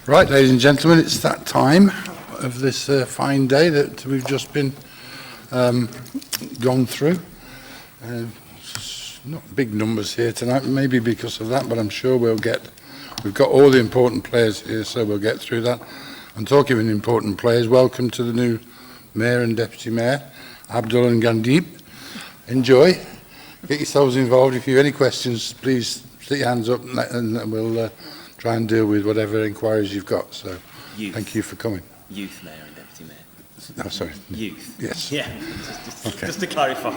Right, ladies and gentlemen, it's that time of this fine day that we've just been gone through. Not big numbers here tonight, maybe because of that, but I'm sure we've got all the important players here, so we'll get through that. And talking of important players, welcome to the new Mayor and Deputy Mayor, Abdul and Gandib. Enjoy, get yourselves involved. If you have any questions, please stick your hands up and we'll try and deal with whatever inquiries you've got. So, thank you for coming. Youth Mayor and Deputy Mayor. Oh, sorry. Youth. Yes. Yeah, just to clarify.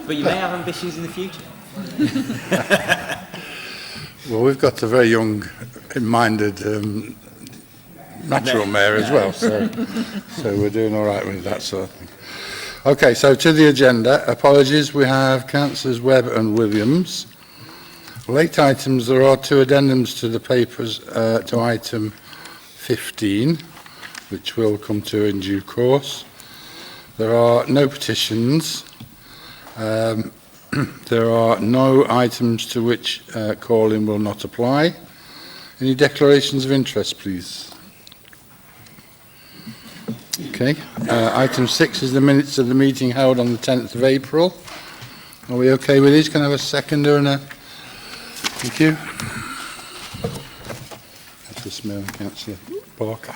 But you may have ambitions in the future. Well, we've got a very young-minded natural mayor as well, so we're doing all right with that sort of thing. Okay, so to the agenda. Apologies, we have Councillors Webb and Williams. Late items, there are two addendums to the papers to item 15, which we'll come to in due course. There are no petitions. There are no items to which call-in will not apply. Any declarations of interest, please? Okay. Item 6 is the minutes of the meeting held on the 10th of April. Are we okay with these? Can I have a seconder and a... Thank you. That's the smell, Councillor Barker.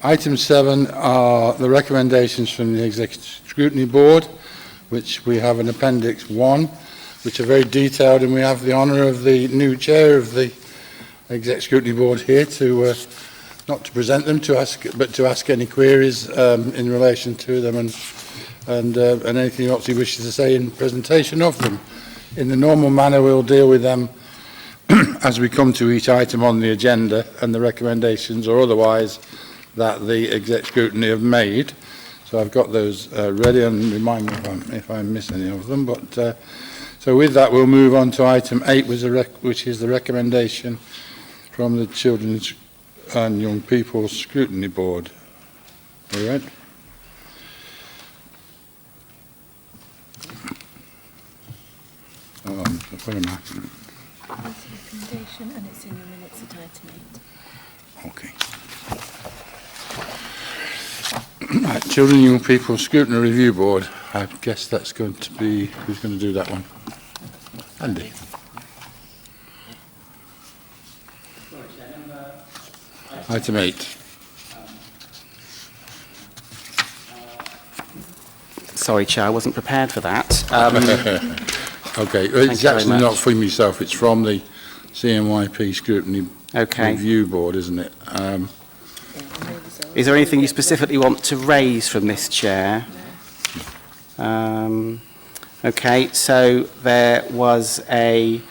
Item 7 are the recommendations from the Executive Scrutiny Board, which we have in Appendix 1, which are very detailed, and we have the honour of the new chair of the Executive Scrutiny Board here to not to present them, but to ask any queries in relation to them and anything else he wishes to say in presentation of them. In the normal manner, we'll deal with them as we come to each item on the agenda and the recommendations or otherwise that the Exec Scrutiny have made. So I've got those ready, and remind me if I miss any of them. But so with that, we'll move on to item 8, which is the recommendation from the Children's and Young People's Scrutiny Board. All right. Where am I? It's a recommendation and it's in your minutes at item 8. Okay. Right, Children and Young People's Scrutiny Review Board. I guess that's going to be... Who's going to do that one? Andy. Item 8. Sorry, Chair, I wasn't prepared for that. Okay, it's actually not from yourself, it's from the CNYP Scrutiny Review Board, isn't it? Is there anything you specifically want to raise from this, Chair? Okay, so there was a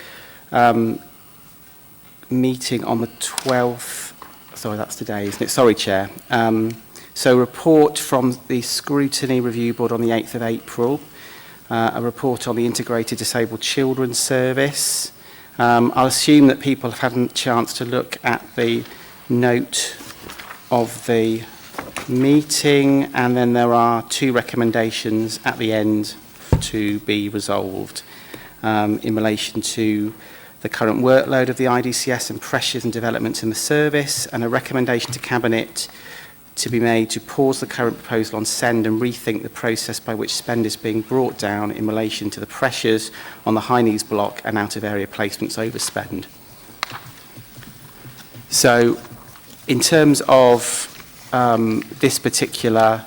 meeting on the 12th, sorry, that's today, isn't it? Sorry, Chair. So report from the Scrutiny Review Board on the 8th of April. A report on the Integrated Disabled Children's Service. I'll assume that people have had a chance to look at the note of the meeting, and then there are two recommendations at the end to be resolved in relation to the current workload of the IDCS and pressures and developments in the service, and a recommendation to Cabinet to be made to pause the current proposal on SEND and rethink the process by which spend is being brought down in relation to the pressures on the high needs block and out of area placements overspend. So in terms of this particular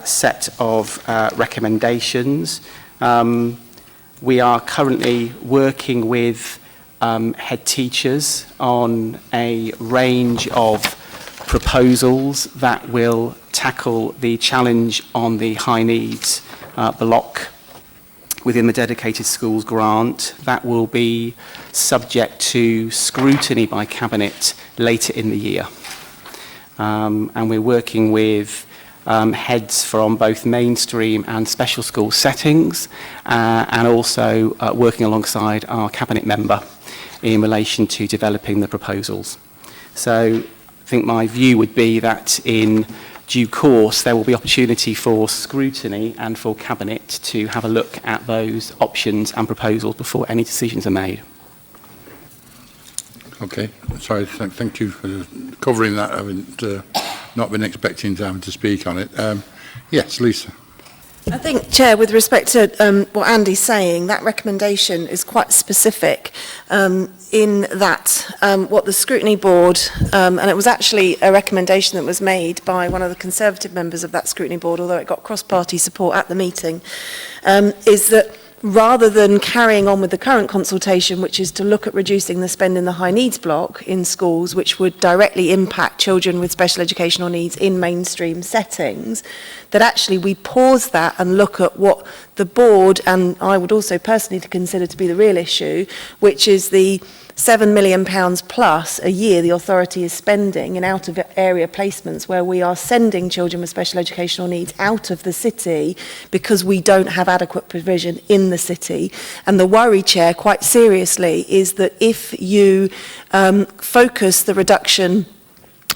set of recommendations, we are currently working with head teachers on a range of proposals that will tackle the challenge on the high needs block within the dedicated schools grant. That will be subject to scrutiny by Cabinet later in the year. And we're working with heads from both mainstream and special school settings, and also working alongside our Cabinet member in relation to developing the proposals. So I think my view would be that in due course there will be opportunity for scrutiny and for Cabinet to have a look at those options and proposals before any decisions are made. Okay, sorry, thank you for covering that. I haven't not been expecting to have to speak on it. Yes, Lisa. I think, Chair, with respect to what Andy's saying, that recommendation is quite specific in that what the Scrutiny Board, and it was actually a recommendation that was made by one of the Conservative members of that Scrutiny Board, although it got cross-party support at the meeting, is that rather than carrying on with the current consultation, which is to look at reducing the spend in the high needs block in schools, which would directly impact children with special educational needs in mainstream settings, that actually we pause that and look at what the board, and I would also personally consider to be the real issue, which is the £7 million plus a year the authority is spending in out-of-area placements where we are sending children with special educational needs out of the city because we don't have adequate provision in the city. And the worry, Chair, quite seriously, is that if you focus the reduction,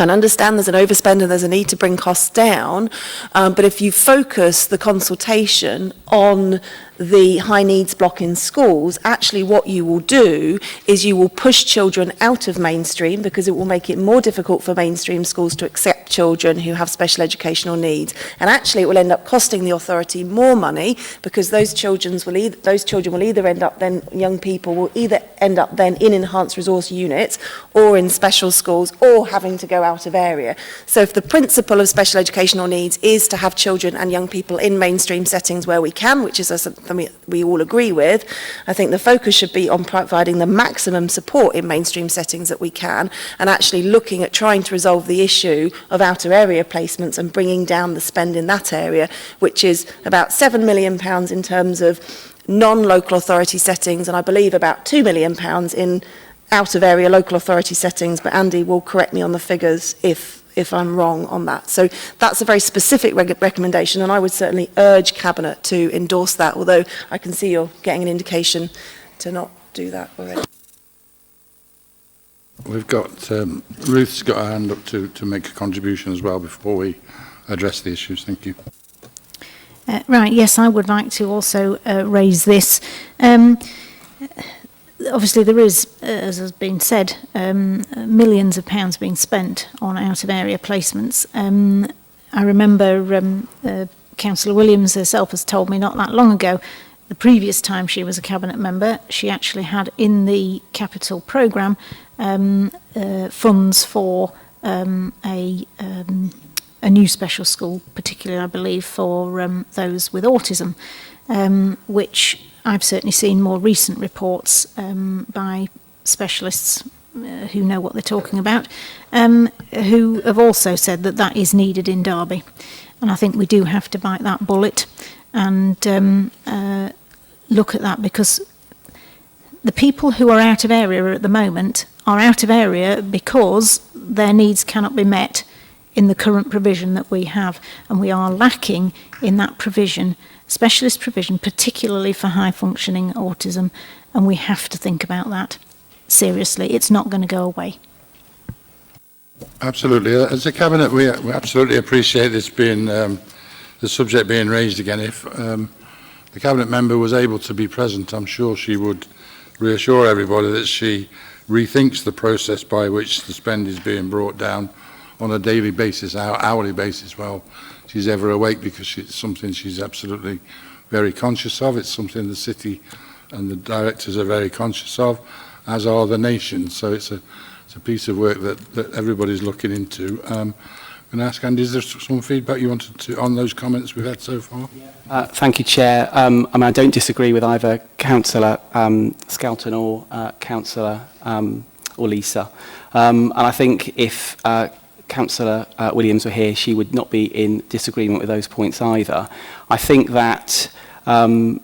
and understand there's an overspend and there's a need to bring costs down, but if you focus the consultation on the high needs block in schools, actually what you will do is you will push children out of mainstream because it will make it more difficult for mainstream schools to accept children who have special educational needs. And actually it will end up costing the authority more money because those children will either end up then, young people will either end up then in enhanced resource units or in special schools or having to go out of area. So if the principle of special educational needs is to have children and young people in mainstream settings where we can, which is something we all agree with, I think the focus should be on providing the maximum support in mainstream settings that we can and actually looking at trying to resolve the issue of outer area placements and bringing down the spend in that area, which is about £7 million in terms of non-local authority settings and I believe about £2 million in out-of-area local authority settings, but Andy will correct me on the figures if I'm wrong on that. So that's a very specific recommendation, and I would certainly urge Cabinet to endorse that, although I can see you're getting an indication to not do that already. We've got, Ruth's got her hand up to make a contribution as well before we address the issues. Thank you. Right, yes, I would like to also raise this. Obviously, there is, as has been said, millions of pounds being spent on out-of-area placements. I remember Councillor Williams herself has told me not that long ago, the previous time she was a Cabinet member, she actually had in the capital programme funds for a new special school, particularly, I believe, for those with autism, which I've certainly seen more recent reports by specialists who know what they're talking about, who have also said that that is needed in Derby. And I think we do have to bite that bullet and look at that, because the people who are out of area at the moment are out of area because their needs cannot be met in the current provision that we have, and we are lacking in that provision, specialist provision, particularly for high-functioning autism, and we have to think about that seriously. It's not going to go away. Absolutely. As a Cabinet, we absolutely appreciate this being, the subject being raised again. If the Cabinet member was able to be present, I'm sure she would reassure everybody that she rethinks the process by which the spend is being brought down on a daily basis, hourly basis, while she's ever awake, because it's something she's absolutely very conscious of. It's something the city and the directors are very conscious of, as are the nation. So it's a piece of work that everybody's looking into. I'm going to ask Andy, is there some feedback you wanted to on those comments we've had so far? Thank you, Chair. I mean, I don't disagree with either Councillor Skelton or Councillor or Lisa. And I think if Councillor Williams were here, she would not be in disagreement with those points either. I think that,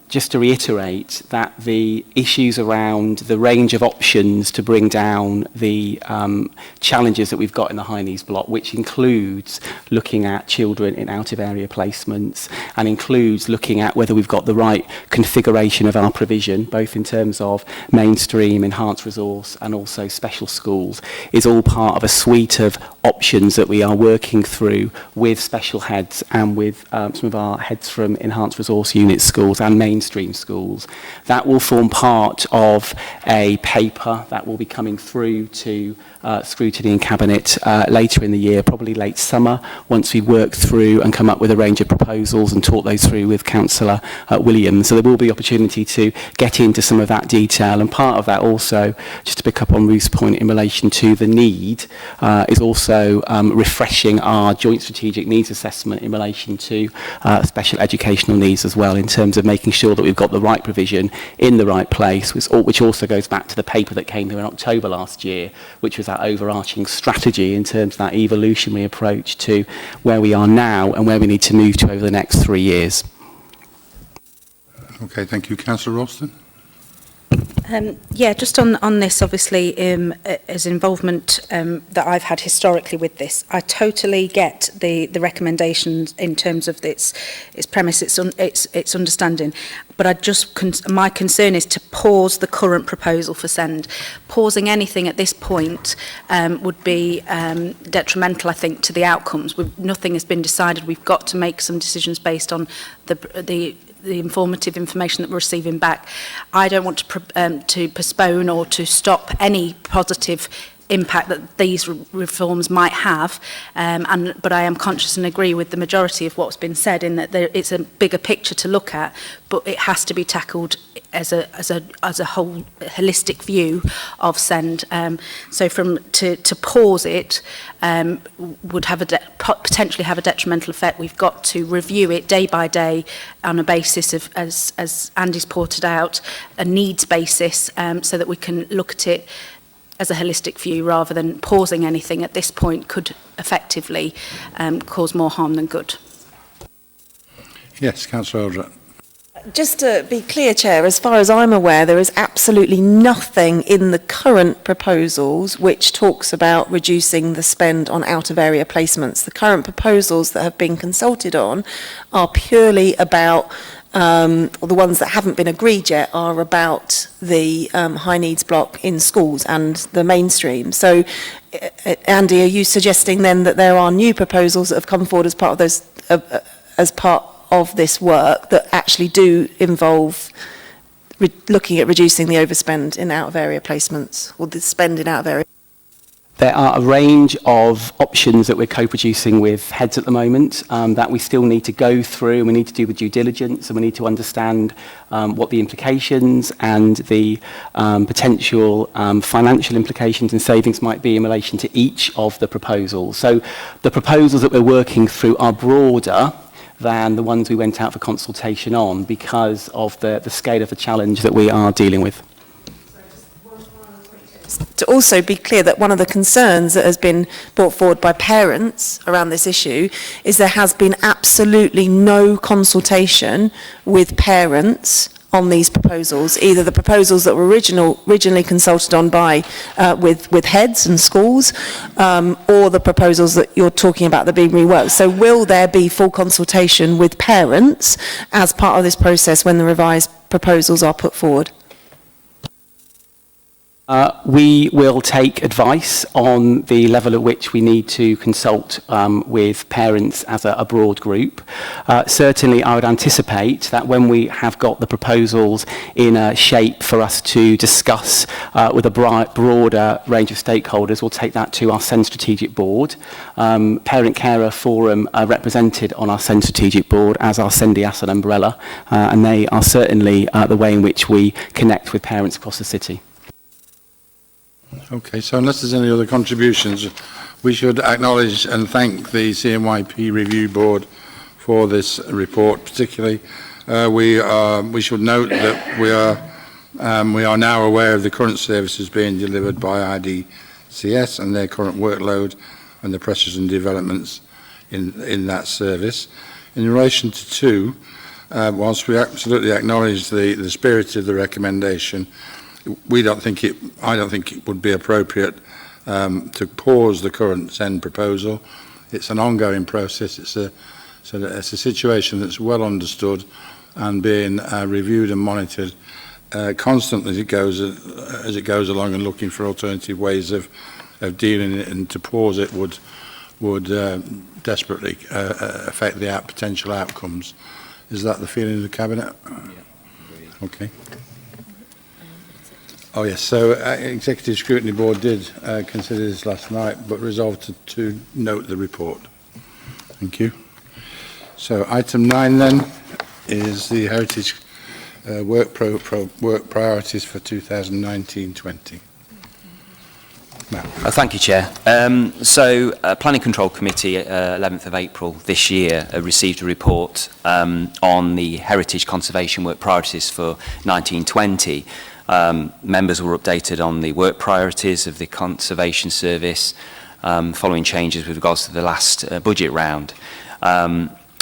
just to reiterate, that the issues around the range of options to bring down the challenges that we've got in the high needs block, which includes looking at children in out-of-area placements and includes looking at whether we've got the right configuration of our provision, both in terms of mainstream, enhanced resource and also special schools, is all part of a suite of options that we are working through with special heads and with some of our heads from enhanced resource units schools and mainstream schools. That will form part of a paper that will be coming through to scrutiny in Cabinet later in the year, probably late summer, once we work through and come up with a range of proposals and talk those through with Councillor Williams. So there will be opportunity to get into some of that detail, and part of that also, just to pick up on Ruth's point in relation to the need, is also refreshing our joint strategic needs assessment in relation to special educational needs as well, in terms of making sure that we've got the right provision in the right place, which also goes back to the paper that came here in October last year, which was that overarching strategy in terms of that evolutionary approach to where we are now and where we need to move to over the next 3 years. Okay, thank you. Councillor Ralston? Yeah, just on this, obviously, as involvement that I've had historically with this, I totally get the recommendations in terms of its premise, its understanding. But my concern is to pause the current proposal for SEND. Pausing anything at this point would be detrimental, I think, to the outcomes. Nothing has been decided. We've got to make some decisions based on the informative information that we're receiving back. I don't want to postpone or to stop any positive impact that these reforms might have, but I am conscious and agree with the majority of what's been said in that it's a bigger picture to look at, but it has to be tackled as a whole holistic view of SEND. So to pause it would have potentially have a detrimental effect. We've got to review it day by day on a basis of, as Andy's pointed out, a needs basis, so that we can look at it as a holistic view rather than pausing anything at this point could effectively cause more harm than good. Yes, Councillor Eldred. Just to be clear, Chair, as far as I'm aware, there is absolutely nothing in the current proposals which talks about reducing the spend on out-of-area placements. The current proposals that have been consulted on are purely about, or the ones that haven't been agreed yet, are about the high needs block in schools and the mainstream. So, Andy, are you suggesting then that there are new proposals that have come forward as part of those, as part of this work that actually do involve looking at reducing the overspend in out-of-area placements, or the spend in out-of-area? There are a range of options that we're co-producing with heads at the moment that we still need to go through, and we need to do the due diligence, and we need to understand what the implications and the potential financial implications and savings might be in relation to each of the proposals. So the proposals that we're working through are broader than the ones we went out for consultation on because of the scale of the challenge that we are dealing with. To also be clear that one of the concerns that has been brought forward by parents around this issue is there has been absolutely no consultation with parents on these proposals, either the proposals that were originally consulted on by with heads and schools, or the proposals that you're talking about that are being reworked. So will there be full consultation with parents as part of this process when the revised proposals are put forward? We will take advice on the level at which we need to consult with parents as a broad group. Certainly, I would anticipate that when we have got the proposals in a shape for us to discuss with a broader range of stakeholders, we'll take that to our SEND Strategic Board. Parent Carer Forum are represented on our SEND Strategic Board as our SENDIASN umbrella, and they are certainly the way in which we connect with parents across the city. Okay, so unless there's any other contributions, we should acknowledge and thank the CMYP Review Board for this report. Particularly, we should note that we are now aware of the current services being delivered by IDCS and their current workload and the pressures and developments in that service. In relation to two, whilst we absolutely acknowledge the spirit of the recommendation, I don't think it would be appropriate to pause the current SEND proposal. It's an ongoing process. It's a situation that's well understood and being reviewed and monitored constantly as it goes along, and looking for alternative ways of dealing it. And to pause it would desperately affect the potential outcomes. Is that the feeling of the Cabinet? Okay. Oh, yes. So Executive Scrutiny Board did consider this last night, but resolved to note the report. Thank you. So item 9 then is the Heritage work priorities for 2019-20. Thank you, Chair. Planning Control Committee, 11th of April this year, received a report on the heritage conservation work priorities for 1920. Members were updated on the work priorities of the Conservation Service following changes with regards to the last budget round.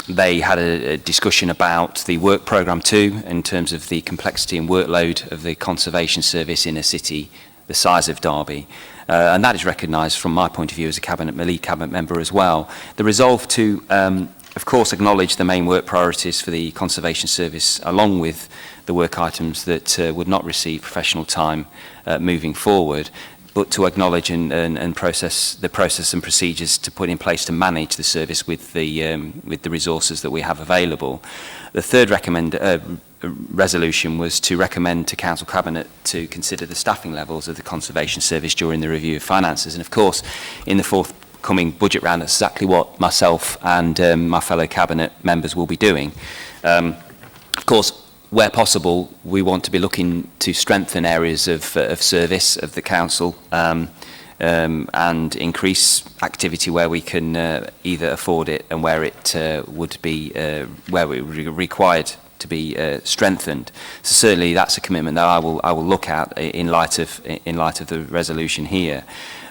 They had a discussion about the work programme too, in terms of the complexity and workload of the Conservation Service in a city the size of Derby. And that is recognised from my point of view as a lead cabinet member as well. The resolve to, of course, acknowledge the main work priorities for the Conservation Service, along with the work items that would not receive professional time moving forward, but to acknowledge and process the process and procedures to put in place to manage the service with the resources that we have available. The third resolution was to recommend to Council Cabinet to consider the staffing levels of the Conservation Service during the review of finances. And of course, in the forthcoming budget round, that's exactly what myself and my fellow Cabinet members will be doing. Of course, where possible, we want to be looking to strengthen areas of service of the Council and increase activity where we can either afford it and where it would be where we required to be strengthened. So certainly that's a commitment that I will look at in light of the resolution here.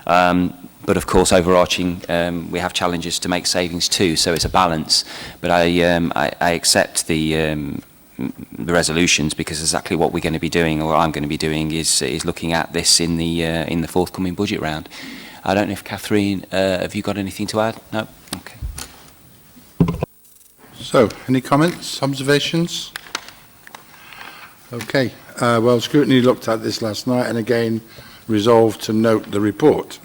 But of course, overarching, we have challenges to make savings too. So it's a balance. But I accept the resolutions, because exactly what we're going to be doing, or I'm going to be doing, is looking at this in the forthcoming budget round. I don't know if Catherine, have you got anything to add? No. Okay. So, any comments, observations? Okay. Well, Scrutiny looked at this last night and again resolved to note the report.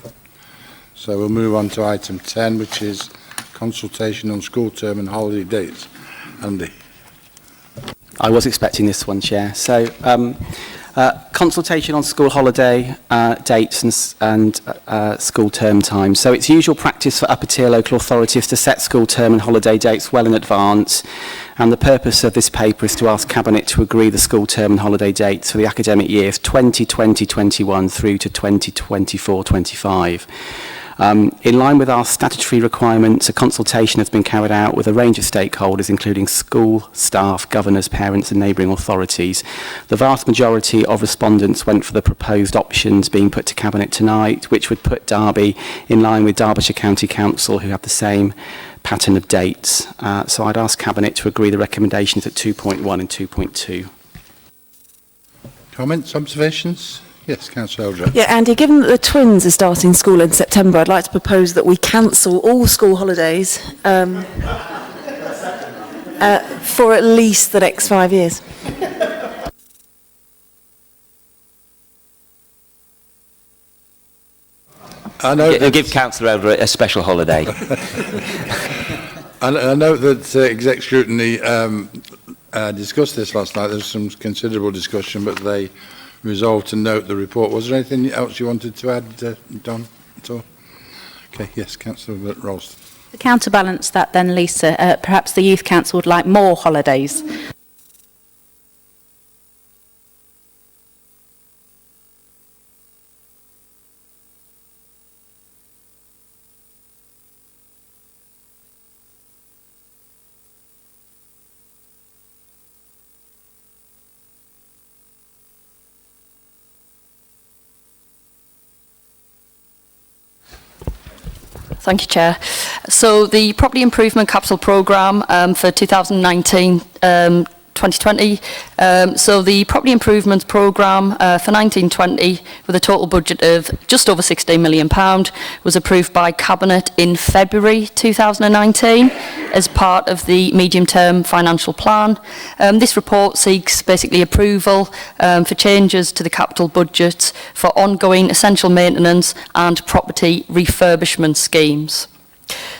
So we'll move on to item 10, which is consultation on school term and holiday dates. Andy. I was expecting this one, Chair. So, consultation on school holiday dates and school term times. So it's usual practice for upper tier local authorities to set school term and holiday dates well in advance. And the purpose of this paper is to ask Cabinet to agree the school term and holiday dates for the academic years 2020-21 through to 2024-25. In line with our statutory requirements, a consultation has been carried out with a range of stakeholders, including school, staff, governors, parents and neighbouring authorities. The vast majority of respondents went for the proposed options being put to Cabinet tonight, which would put Derby in line with Derbyshire County Council, who have the same pattern of dates. So I'd ask Cabinet to agree the recommendations at 2.1 and 2.2. Comments, observations? Yes, Councillor Eldred. Yeah, Andy, given that the twins are starting school in September, I'd like to propose that we cancel all school holidays for at least the next 5 years. I know Give Councillor Eldred a special holiday. I know that Exec Scrutiny discussed this last night. There was some considerable discussion, but they resolved to note the report. Was there anything else you wanted to add, Don, at all? Okay, yes, Councillor Ralston. To counterbalance that then, Lisa, perhaps the Youth Council would like more holidays. Thank you, Chair. So the Property Improvement Capital Programme for 2019-2020. So the Property Improvements Programme for 1920, with a total budget of just over £16 million, was approved by Cabinet in February 2019 as part of the medium-term financial plan. This report seeks basically approval for changes to the capital budget for ongoing essential maintenance and property refurbishment schemes.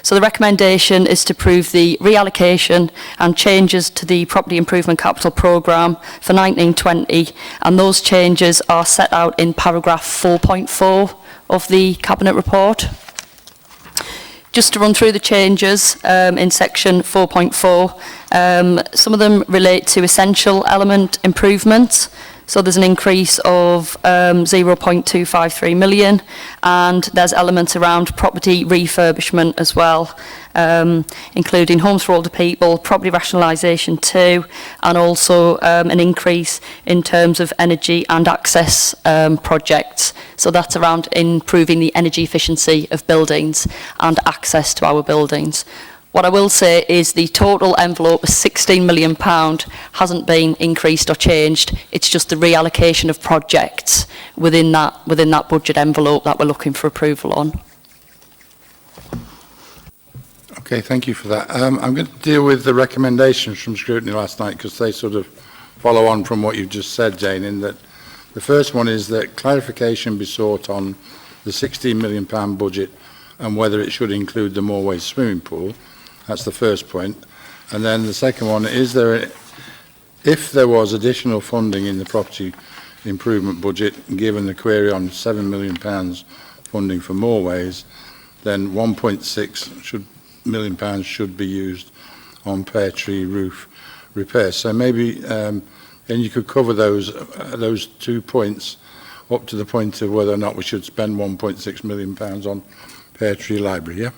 So the recommendation is to approve the reallocation and changes to the Property Improvement Capital Programme for 1920, and those changes are set out in paragraph 4.4 of the Cabinet report. Just to run through the changes in section 4.4, some of them relate to essential element improvements. So there's an increase of 0.253 million, and there's elements around property refurbishment as well, including homes for older people, property rationalisation too, and also an increase in terms of energy and access projects. So that's around improving the energy efficiency of buildings and access to our buildings. What I will say is the total envelope of £16 million hasn't been increased or changed. It's just the reallocation of projects within that budget envelope that we're looking for approval on. Okay, thank you for that. I'm going to deal with the recommendations from scrutiny last night because they sort of follow on from what you've just said, Jane, in that the first one is that clarification be sought on the £16 million budget and whether it should include the Moorways swimming pool. That's the first point. And then the second one, if there was additional funding in the property improvement budget, given the query on £7 million funding for Moorways, then £1.6 million should be used on pear tree roof repairs. So maybe then you could cover those 2 points up to the point of whether or not we should spend £1.6 million on Pear Tree Library, yeah?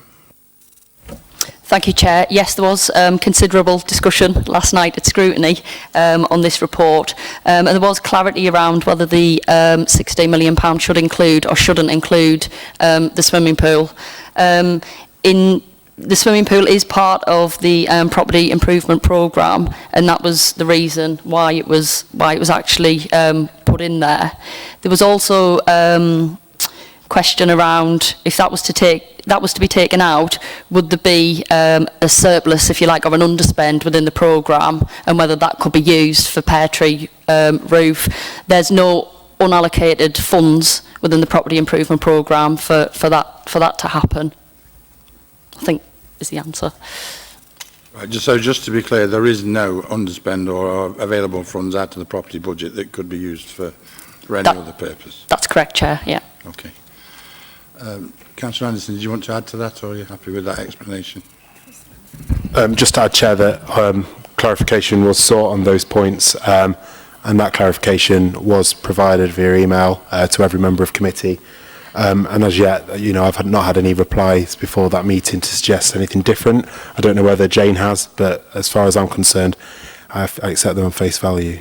Thank you, Chair. Yes, there was considerable discussion last night at scrutiny on this report, and there was clarity around whether the £16 million should include or shouldn't include the swimming pool. The swimming pool is part of the property improvement programme, and that was the reason why it was actually put in there. There was also question around if that was to be taken out, would there be a surplus, if you like, or an underspend within the programme, and whether that could be used for pear tree roof. There's no unallocated funds within the property improvement programme for that to happen, I think is the answer. Right, just to be clear, there is no underspend or available funds out of the property budget that could be used for any other purpose? That's correct, Chair, yeah. Okay. Councillor Anderson, did you want to add to that, or are you happy with that explanation? Just to add, Chair, that clarification was sought on those points, and that clarification was provided via email to every member of committee. And as yet, I've not had any replies before that meeting to suggest anything different. I don't know whether Jane has, but as far as I'm concerned, I accept them on face value.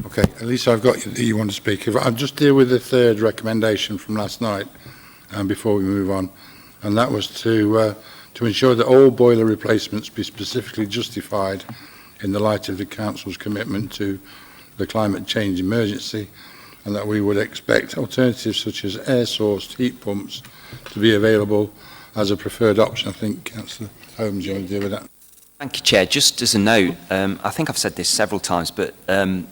Okay, at least I've got you want to speak. I'll just deal with the third recommendation from last night before we move on, and that was to ensure that all boiler replacements be specifically justified in the light of the Council's commitment to the climate change emergency, and that we would expect alternatives such as air-sourced heat pumps to be available as a preferred option. I think, Councillor Holmes, you want to deal with that? Thank you, Chair. Just as a note, I think I've said this several times, but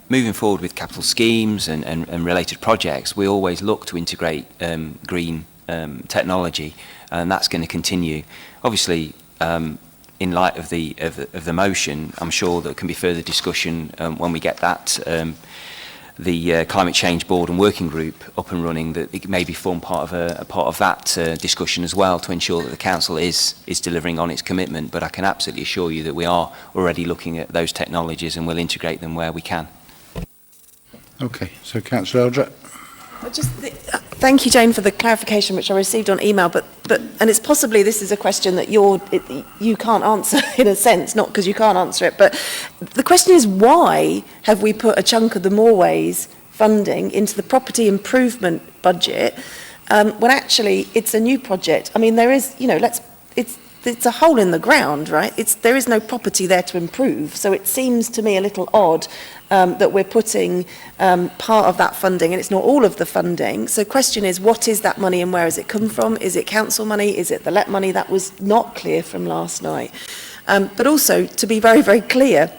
moving forward with capital schemes and related projects, we always look to integrate green technology, and that's going to continue. Obviously, in light of the motion, I'm sure there can be further discussion when we get that the Climate Change Board and Working Group up and running, that it maybe form part of that discussion as well, to ensure that the Council is delivering on its commitment. But I can absolutely assure you that we are already looking at those technologies and will integrate them where we can. Okay, so Councillor Eldred. Thank you, Jane, for the clarification which I received on email, but and it's possibly this is a question that you can't answer in a sense, not because you can't answer it, but the question is, why have we put a chunk of the Moorways funding into the property improvement budget when actually it's a new project? I mean, there is, it's a hole in the ground, right? There is no property there to improve, so it seems to me a little odd that we're putting part of that funding, and it's not all of the funding. So the question is, what is that money and where has it come from? Is it council money? Is it the LEP money? That was not clear from last night. But also, to be very, very clear,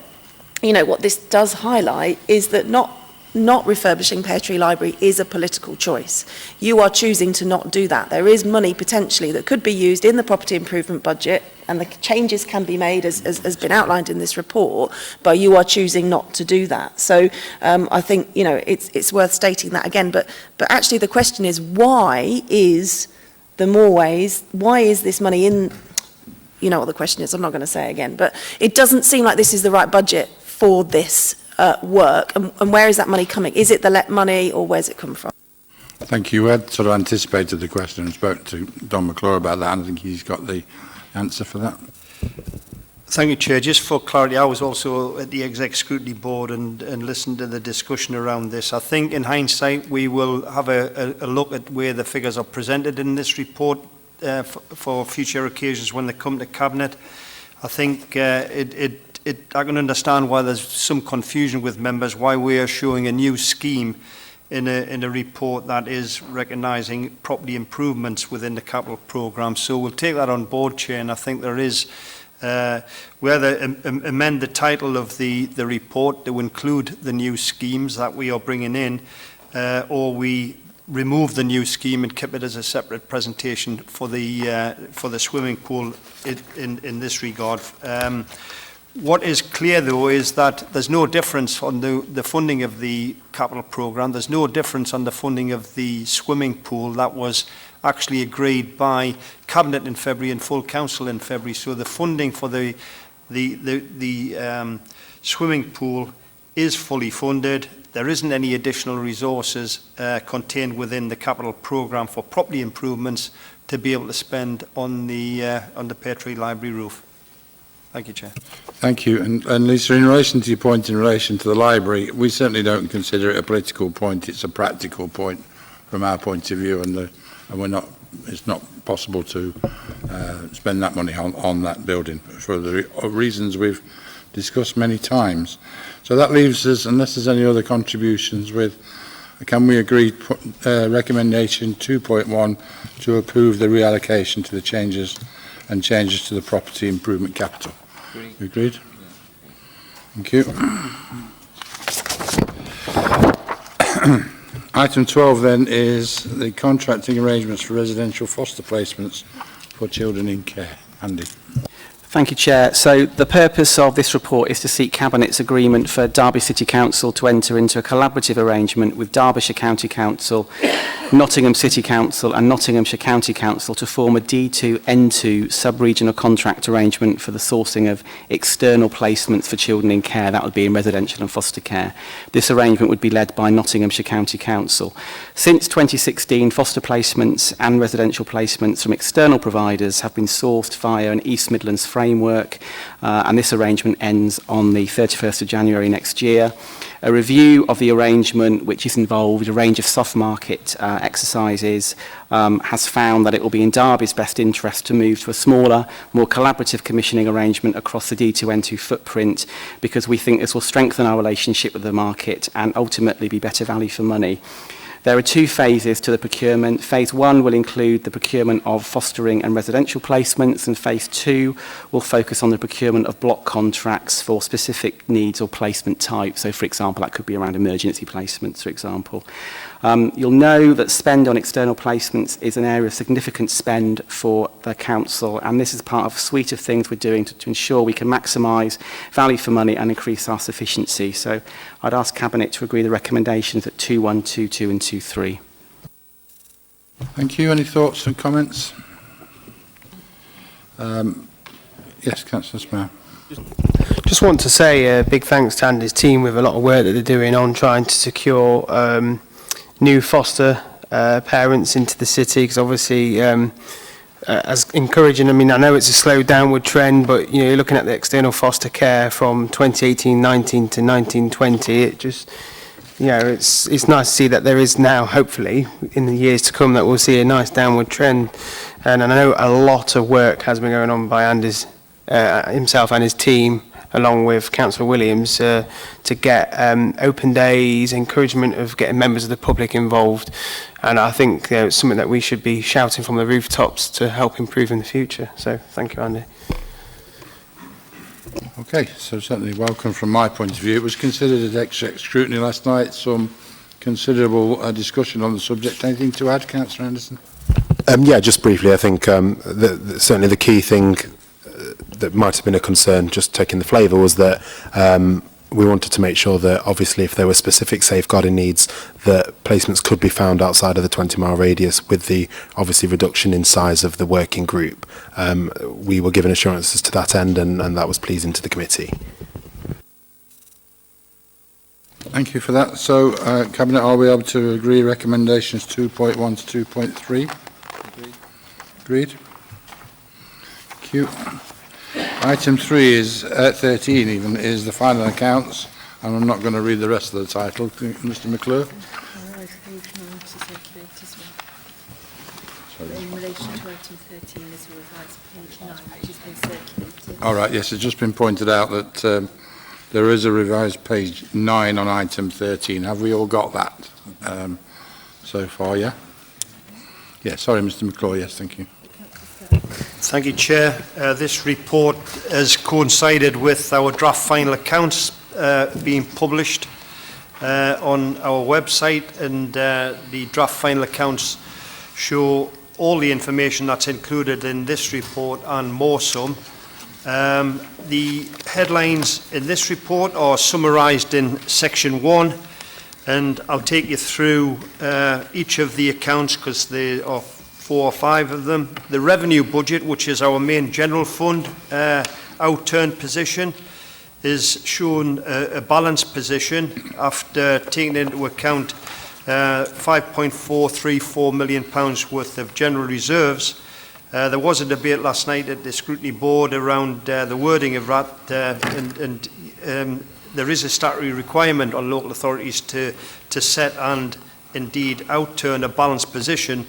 what this does highlight is that not not refurbishing Pear Tree Library is a political choice. You are choosing to not do that. There is money potentially that could be used in the property improvement budget, and the changes can be made as been outlined in this report, but you are choosing not to do that. So I think, you know, it's worth stating that again, but actually the question is, why is the Moorways, why is this money in, you know what the question is, I'm not going to say it again, but it doesn't seem like this is the right budget for this work, and where is that money coming? Is it the LEP money, or where's it come from? Thank you. Ed sort of anticipated the question and spoke to Don McClure about that, and I think he's got the answer for that. Thank you, Chair. Just for clarity, I was also at the Exec Scrutiny Board and listened to the discussion around this. I think in hindsight we will have a look at where the figures are presented in this report for future occasions when they come to Cabinet. I think I can understand why there's some confusion with members, why we are showing a new scheme in a report that is recognising property improvements within the capital programme. So we'll take that on board, Chair, and I think there is, whether amend the title of the report to include the new schemes that we are bringing in, or we remove the new scheme and keep it as a separate presentation for the swimming pool in this regard. What is clear, though, is that there's no difference on the funding of the capital programme. There's no difference on the funding of the swimming pool. That was actually agreed by Cabinet in February and full Council in February. So the funding for the swimming pool is fully funded. There isn't any additional resources contained within the capital programme for property improvements to be able to spend on the Pear Tree Library roof. Thank you, Chair. Thank you. And Lisa, in relation to your point in relation to the library, we certainly don't consider it a political point. It's a practical point from our point of view, and it's not possible to spend that money on that building for the reasons we've discussed many times. So that leaves us, unless there's any other contributions, with, can we agree recommendation 2.1 to approve the reallocation to the changes to the property improvement capital? Agreed? Yeah. Thank you. Item 12 then is the contracting arrangements for residential foster placements for children in care. Andy. Thank you, Chair. So the purpose of this report is to seek Cabinet's agreement for Derby City Council to enter into a collaborative arrangement with Derbyshire County Council, Nottingham City Council and Nottinghamshire County Council to form a D2N2 sub-regional contract arrangement for the sourcing of external placements for children in care. That would be in residential and foster care. This arrangement would be led by Nottinghamshire County Council. Since 2016, foster placements and residential placements from external providers have been sourced via an East Midlands framework, and this arrangement ends on the 31st of January next year. A review of the arrangement, which has involved a range of soft market exercises, has found that it will be in Derby's best interest to move to a smaller, more collaborative commissioning arrangement across the D2N2 footprint, because we think this will strengthen our relationship with the market and ultimately be better value for money. There are two phases to the procurement. Phase 1 will include the procurement of fostering and residential placements, and Phase 2 will focus on the procurement of block contracts for specific needs or placement types. So, for example, that could be around emergency placements, for example. You'll know that spend on external placements is an area of significant spend for the Council, and this is part of a suite of things we're doing to ensure we can maximise value for money and increase our sufficiency. So I'd ask Cabinet to agree the recommendations at 2.1, 2.2 and 2.3. Thank you. Any thoughts and comments? Yes, Councillor Sparrow. Just want to say a big thanks to Andy's team with a lot of work that they're doing on trying to secure new foster parents into the city, because obviously as encouraging, I mean, I know it's a slow downward trend, but you know, you're looking at the external foster care from 2018-19 to 19-20, it just, you know, it's nice to see that there is now, hopefully, in the years to come, that we'll see a nice downward trend. And I know a lot of work has been going on by Andy's himself and his team, along with Councillor Williams, to get open days, encouragement of getting members of the public involved. And I think it's something that we should be shouting from the rooftops to help improve in the future. So thank you, Andy. Okay, so certainly welcome from my point of view. It was considered as exec scrutiny last night, some considerable discussion on the subject. Anything to add, Councillor Anderson? Yeah, just briefly, I think certainly the key thing that might have been a concern, just taking the flavour, was that we wanted to make sure that obviously if there were specific safeguarding needs, that placements could be found outside of the 20-mile radius with the obviously reduction in size of the working group. We were given assurances to that end and that was pleasing to the committee. Thank you for that. So, Cabinet, are we able to agree recommendations 2.1 to 2.3? Agreed. Thank you. Item 3 is 13 even, is the final accounts, and I'm not going to read the rest of the title. Mr McClure. In relation to item 13, there's a revised page 9, which has been circulated. All right, yes, it's just been pointed out that there is a revised page 9 on item 13. Have we all got that so far, yeah? Yeah, sorry, Mr McClure, yes, thank you. Thank you, Chair. This report has coincided with our draft final accounts being published on our website, and the draft final accounts show all the information that's included in this report and more some. The headlines in this report are summarised in section 1, and I'll take you through each of the accounts because there are 4 or 5 of them. The revenue budget, which is our main general fund outturned position, is shown a balanced position after taking into account £5.434 million worth of general reserves. There was a debate last night at the Scrutiny Board around the wording of that, and there is a statutory requirement on local authorities to set and indeed outturn a balanced position.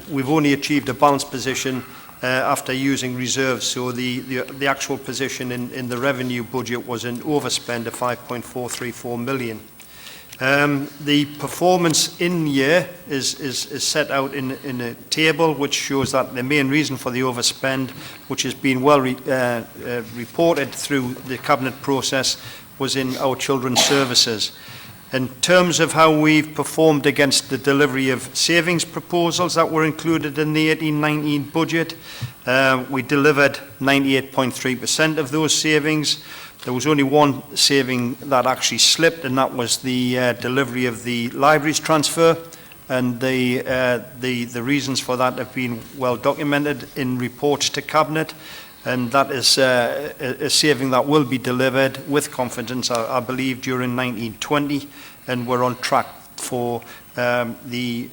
We've only achieved a balanced position after using reserves, so the actual position in the revenue budget was an overspend of 5.434 million. The performance in year is set out in a table which shows that the main reason for the overspend, which has been well reported through the Cabinet process, was in our children's services. In terms of how we've performed against the delivery of savings proposals that were included in the 18-19 budget, we delivered 98.3% of those savings. There was only one saving that actually slipped, and that was the delivery of the libraries transfer, and the reasons for that have been well documented in reports to Cabinet, and that is a saving that will be delivered with confidence, I believe, during 1920, and we're on track for the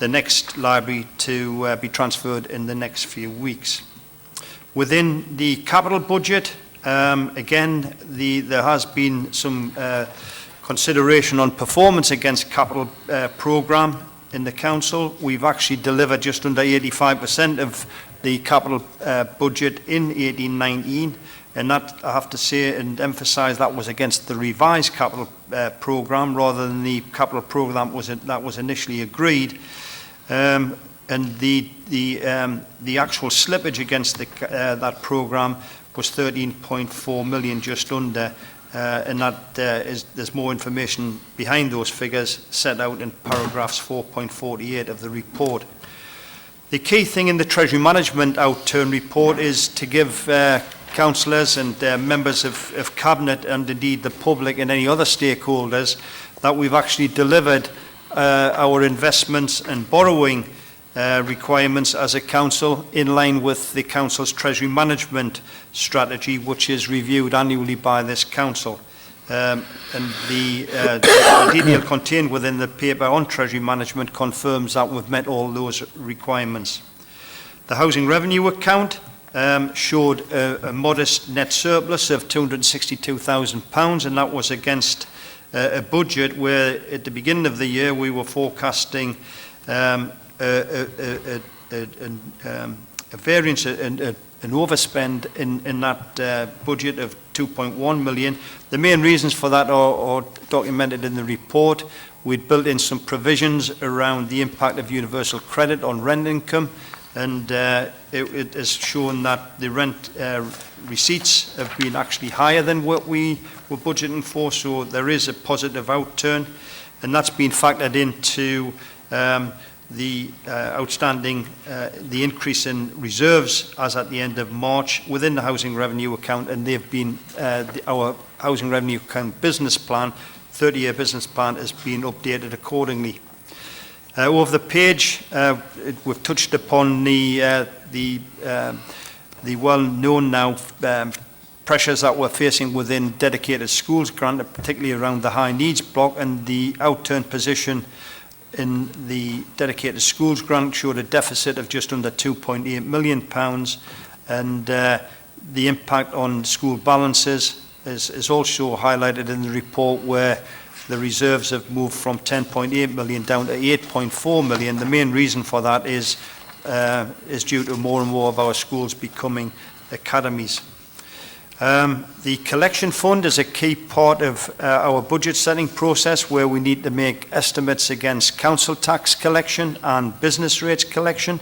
next library to be transferred in the next few weeks. Within the capital budget, again, there has been some consideration on performance against capital programme in the Council. We've actually delivered just under 85% of the capital budget in 18-19, and that, I have to say and emphasise, that was against the revised capital programme rather than the capital programme that was initially agreed. And the actual slippage against that programme was 13.4 million, just under, and that there's more information behind those figures set out in paragraphs 4.48 of the report. The key thing in the Treasury Management Outturn report is to give councillors and members of Cabinet, and indeed the public and any other stakeholders, that we've actually delivered our investments and borrowing requirements as a council in line with the council's Treasury Management strategy, which is reviewed annually by this council. And the detail contained within the paper on Treasury Management confirms that we've met all those requirements. The housing revenue account showed a modest net surplus of £262,000, and that was against a budget where at the beginning of the year we were forecasting a variance, an overspend in that budget of 2.1 million. The main reasons for that are documented in the report. We'd built in some provisions around the impact of universal credit on rent income, and it has shown that the rent receipts have been actually higher than what we were budgeting for, so there is a positive outturn, and that's been factored into the outstanding, the increase in reserves as at the end of March within the housing revenue account, and they've been, our housing revenue account business plan, 30-year business plan, has been updated accordingly. Over the page, we've touched upon the well-known now pressures that we're facing within dedicated schools grant, particularly around the high needs block, and the outturn position in the dedicated schools grant showed a deficit of just under £2.8 million, and the impact on school balances is also highlighted in the report, where the reserves have moved from 10.8 million down to 8.4 million. The main reason for that is due to more and more of our schools becoming academies. The collection fund is a key part of our budget setting process, where we need to make estimates against council tax collection and business rates collection.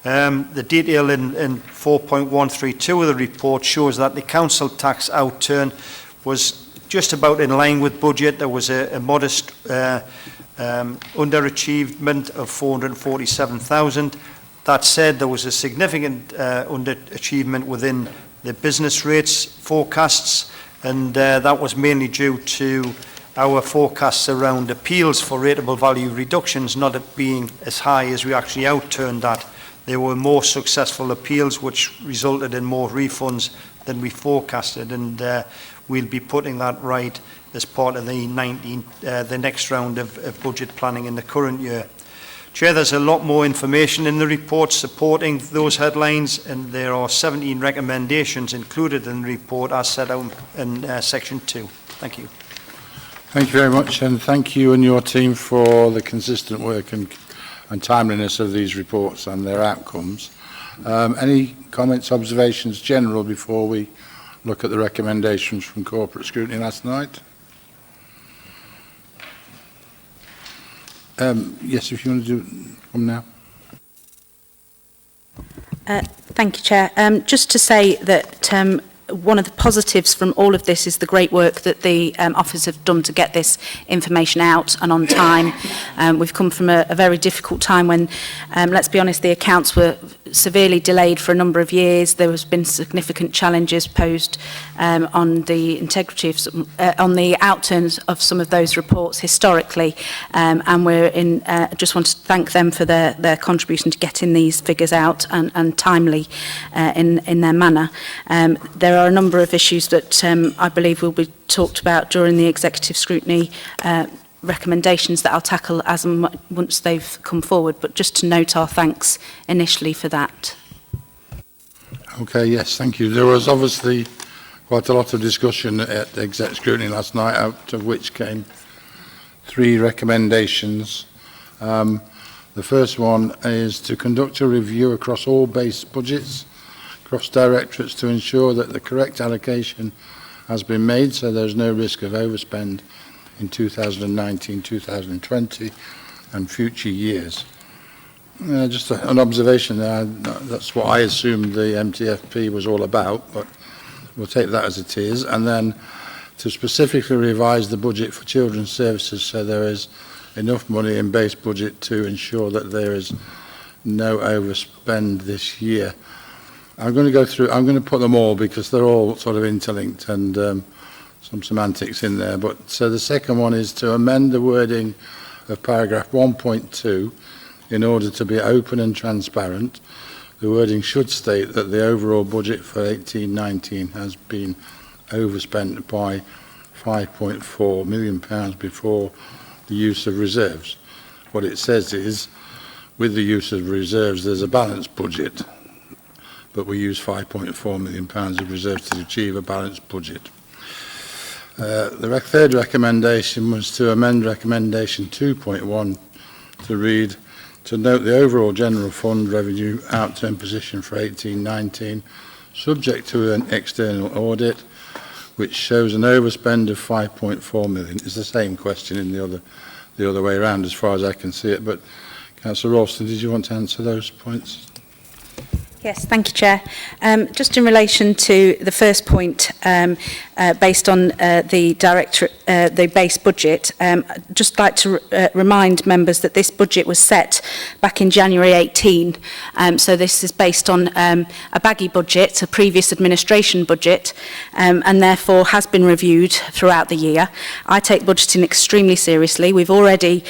The detail in 4.132 of the report shows that the council tax outturn was just about in line with budget. There was a modest underachievement of 447,000. That said, there was a significant underachievement within the business rates forecasts, and that was mainly due to our forecasts around appeals for rateable value reductions not being as high as we actually outturned that. There were more successful appeals, which resulted in more refunds than we forecasted, and we'll be putting that right as part of the next round of budget planning in the current year. Chair, there's a lot more information in the report supporting those headlines, and there are 17 recommendations included in the report as set out in section 2. Thank you. Thank you very much, and thank you and your team for the consistent work and timeliness of these reports and their outcomes. Any comments, observations, general, before we look at the recommendations from corporate scrutiny last night? Yes, if you want to do from now. Thank you, Chair. Just to say that one of the positives from all of this is the great work that the officers have done to get this information out and on time. We've come from a very difficult time when, let's be honest, the accounts were severely delayed for a number of years. There has been significant challenges posed on the integrity of on the outturns of some of those reports historically, and we're in. Just want to thank them for their contribution to getting these figures out and timely in their manner. There are a number of issues that I believe will be talked about during the executive scrutiny recommendations that I'll tackle as and once they've come forward, but just to note our thanks initially for that. Okay, yes, thank you. There was obviously quite a lot of discussion at the exec scrutiny last night, out of which came 3 recommendations. The first one is to conduct a review across all base budgets, across directorates, to ensure that the correct allocation has been made, so there's no risk of overspend in 2019, 2020 and future years. Just an observation there, that's what I assumed the MTFP was all about, but we'll take that as it is. And then to specifically revise the budget for children's services so there is enough money in base budget to ensure that there is no overspend this year. I'm going to put them all because they're all sort of interlinked and some semantics in there. But so the second one is to amend the wording of paragraph 1.2 in order to be open and transparent. The wording should state that the overall budget for 18-19 has been overspent by £5.4 million before the use of reserves. What it says is, with the use of reserves, there's a balanced budget, but we use £5.4 million of reserves to achieve a balanced budget. The third recommendation was to amend recommendation 2.1 to read, to note the overall general fund revenue outturn position for 18-19, subject to an external audit, which shows an overspend of 5.4 million. It's the same question in the other way around as far as I can see it. But Councillor Ralston, did you want to answer those points? Yes, thank you, Chair. Just in relation to the first point, based on the base budget, just like to remind members that this budget was set back in January 18. So this is based on a baggy budget, a previous administration budget, and therefore has been reviewed throughout the year. I take budgeting extremely seriously. We've already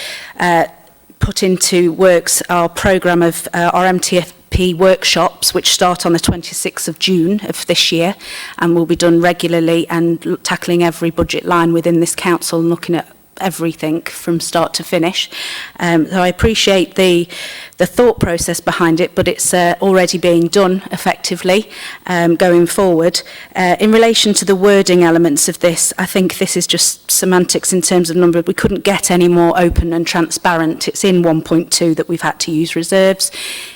put into works our programme of our MTFP workshops, which start on the 26th of June of this year and will be done regularly and tackling every budget line within this council and looking at everything from start to finish. So I appreciate the thought process behind it, but it's already being done effectively going forward. In relation to the wording elements of this, I think this is just semantics in terms of number. We couldn't get any more open and transparent. It's in 1.2 that we've had to use reserves.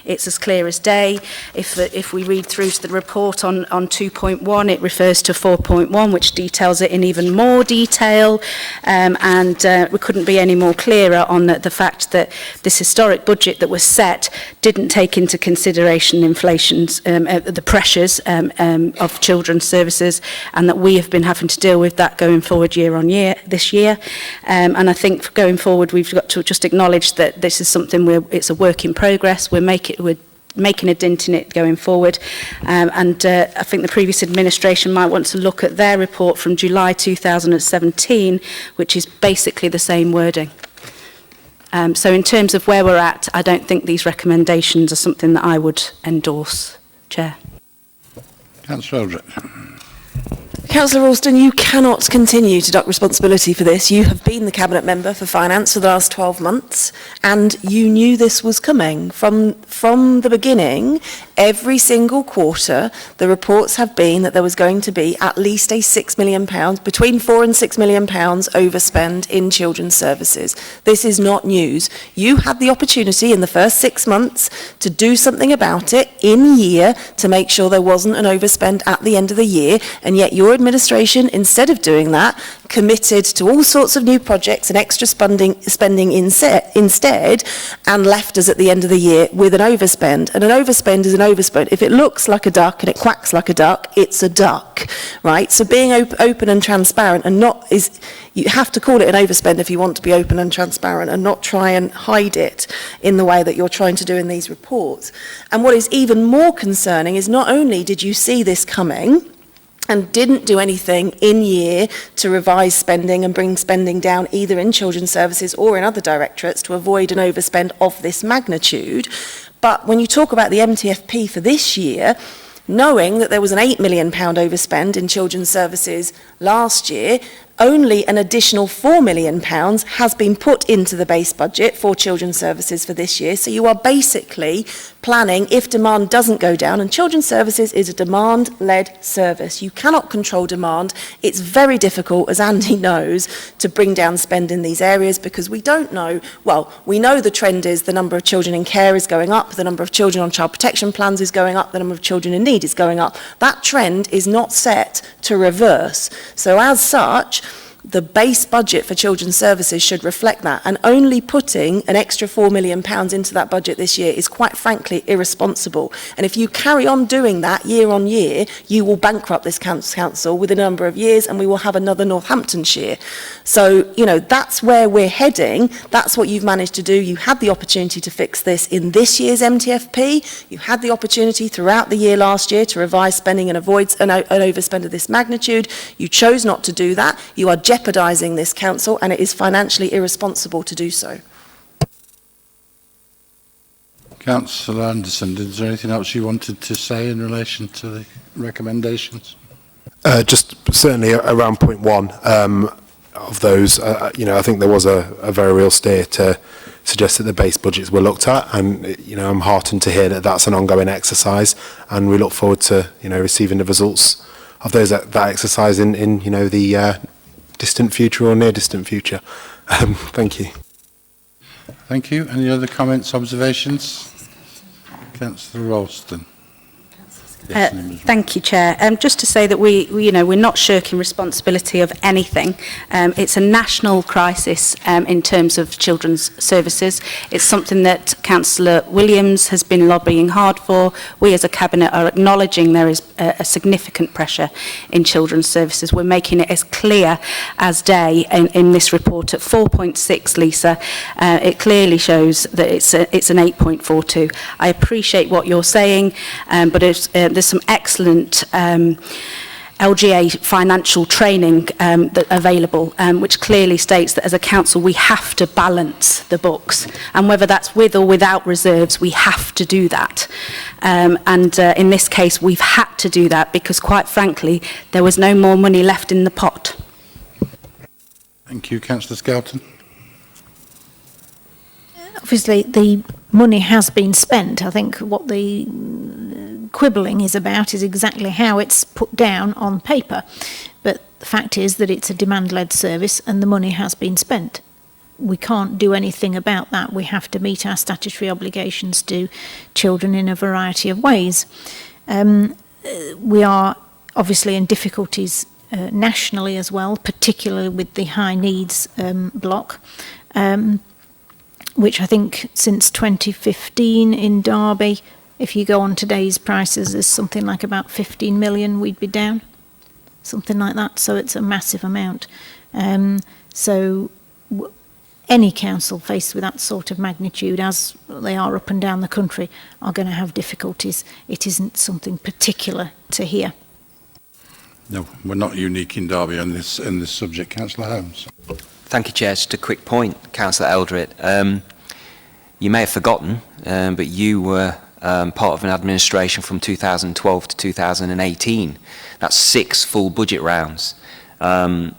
It's as clear as day. If we read through to the report on 2.1, it refers to 4.1, which details it in even more detail, and we couldn't be any more clearer on the fact that this historic budget that was set didn't take into consideration inflation's, the pressures of children's services, and that we have been having to deal with that going forward year on year this year. And I think going forward we've got to just acknowledge that this is something it's a work in progress. We're making a dent in it going forward, and I think the previous administration might want to look at their report from July 2017, which is basically the same wording. So in terms of where we're at, I don't think these recommendations are something that I would endorse, Chair. Councillor Eldrick. Councillor Ralston, you cannot continue to duck responsibility for this. You have been the Cabinet Member for Finance for the last 12 months, and you knew this was coming. From the beginning, every single quarter, the reports have been that there was going to be at least a £6 million, between £4 and £6 million overspend in children's services. This is not news. You had the opportunity in the first 6 months to do something about it in year to make sure there wasn't an overspend at the end of the year, and yet your administration, instead of doing that, committed to all sorts of new projects and extra spending instead, and left us at the end of the year with an overspend. And an overspend is an overspend. If it looks like a duck and it quacks like a duck, it's a duck, right? So being open and transparent, and you have to call it an overspend if you want to be open and transparent, and not try and hide it in the way that you're trying to do in these reports. And what is even more concerning is not only did you see this coming and didn't do anything in year to revise spending and bring spending down either in children's services or in other directorates to avoid an overspend of this magnitude, but when you talk about the MTFP for this year, knowing that there was an £8 million overspend in children's services last year, only an additional £4 million has been put into the base budget for children's services for this year. So you are basically planning if demand doesn't go down, and children's services is a demand-led service. You cannot control demand. It's very difficult, as Andy knows, to bring down spend in these areas because we don't know, well, we know the trend is the number of children in care is going up, the number of children on child protection plans is going up, the number of children in need is going up. That trend is not set to reverse. So as such, the base budget for children's services should reflect that, and only putting an extra £4 million into that budget this year is quite frankly irresponsible. And if you carry on doing that year on year, you will bankrupt this council within a number of years, and we will have another Northamptonshire. So, you know, that's where we're heading. That's what you've managed to do. You had the opportunity to fix this in this year's MTFP. You had the opportunity throughout the year last year to revise spending and avoid an overspend of this magnitude. You chose not to do that. You are jeopardising this council, and it is financially irresponsible to do so. Councillor Anderson, is there anything else you wanted to say in relation to the recommendations? Just certainly around point one of those, you know, I think there was a very real steer to suggest that the base budgets were looked at, and you know, I'm heartened to hear that that's an ongoing exercise, and we look forward to, you know, receiving the results of those that exercise in you know, the distant future or near distant future. Thank you. Thank you. Any other comments, observations? Councillor Ralston. Yes, Nimbus. Thank you, Chair. Just to say that we're not shirking responsibility of anything. It's a national crisis in terms of children's services. It's something that Councillor Williams has been lobbying hard for. We as a Cabinet are acknowledging there is a significant pressure in children's services. We're making it as clear as day in this report at 4.6, Lisa. It clearly shows that it's an 8.42. I appreciate what you're saying, but there's some excellent LGA financial training that available, which clearly states that as a council we have to balance the books, and whether that's with or without reserves, we have to do that. In this case, we've had to do that because, quite frankly, there was no more money left in the pot. Thank you, Councillor Skelton. Obviously, the money has been spent. I think what the quibbling is about is exactly how it's put down on paper. But the fact is that it's a demand-led service and the money has been spent. We can't do anything about that. We have to meet our statutory obligations to children in a variety of ways. We are obviously in difficulties nationally as well, particularly with the high needs block. Which I think since 2015 in Derby, if you go on today's prices, there's something like about 15 million we'd be down, something like that. So it's a massive amount. Any council faced with that sort of magnitude, as they are up and down the country, are going to have difficulties. It isn't something particular to here. No, we're not unique in Derby on this subject. Councillor Holmes. Thank you, Chair. Just a quick point, Councillor Eldred. You may have forgotten, but you were part of an administration from 2012 to 2018. That's 6 full budget rounds. And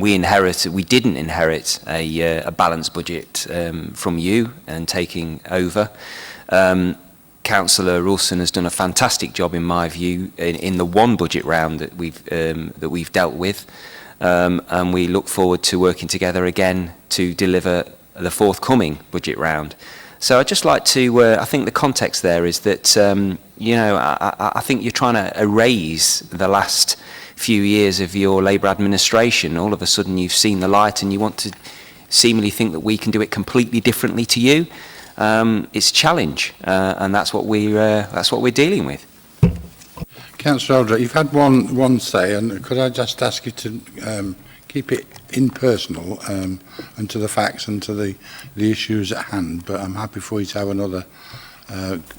we didn't inherit a balanced budget from you and taking over. Councillor Wilson has done a fantastic job, in my view, in the one budget round that we've dealt with. And we look forward to working together again to deliver the forthcoming budget round. So I'd just like to, I think the context there is that, I think you're trying to erase the last few years of your Labour administration. All of a sudden you've seen the light and you want to seemingly think that we can do it completely differently to you. It's a challenge, and that's what we're dealing with. Councillor Eldred, you've had one say, and could I just ask you to keep it impersonal and to the facts and to the issues at hand, but I'm happy for you to have another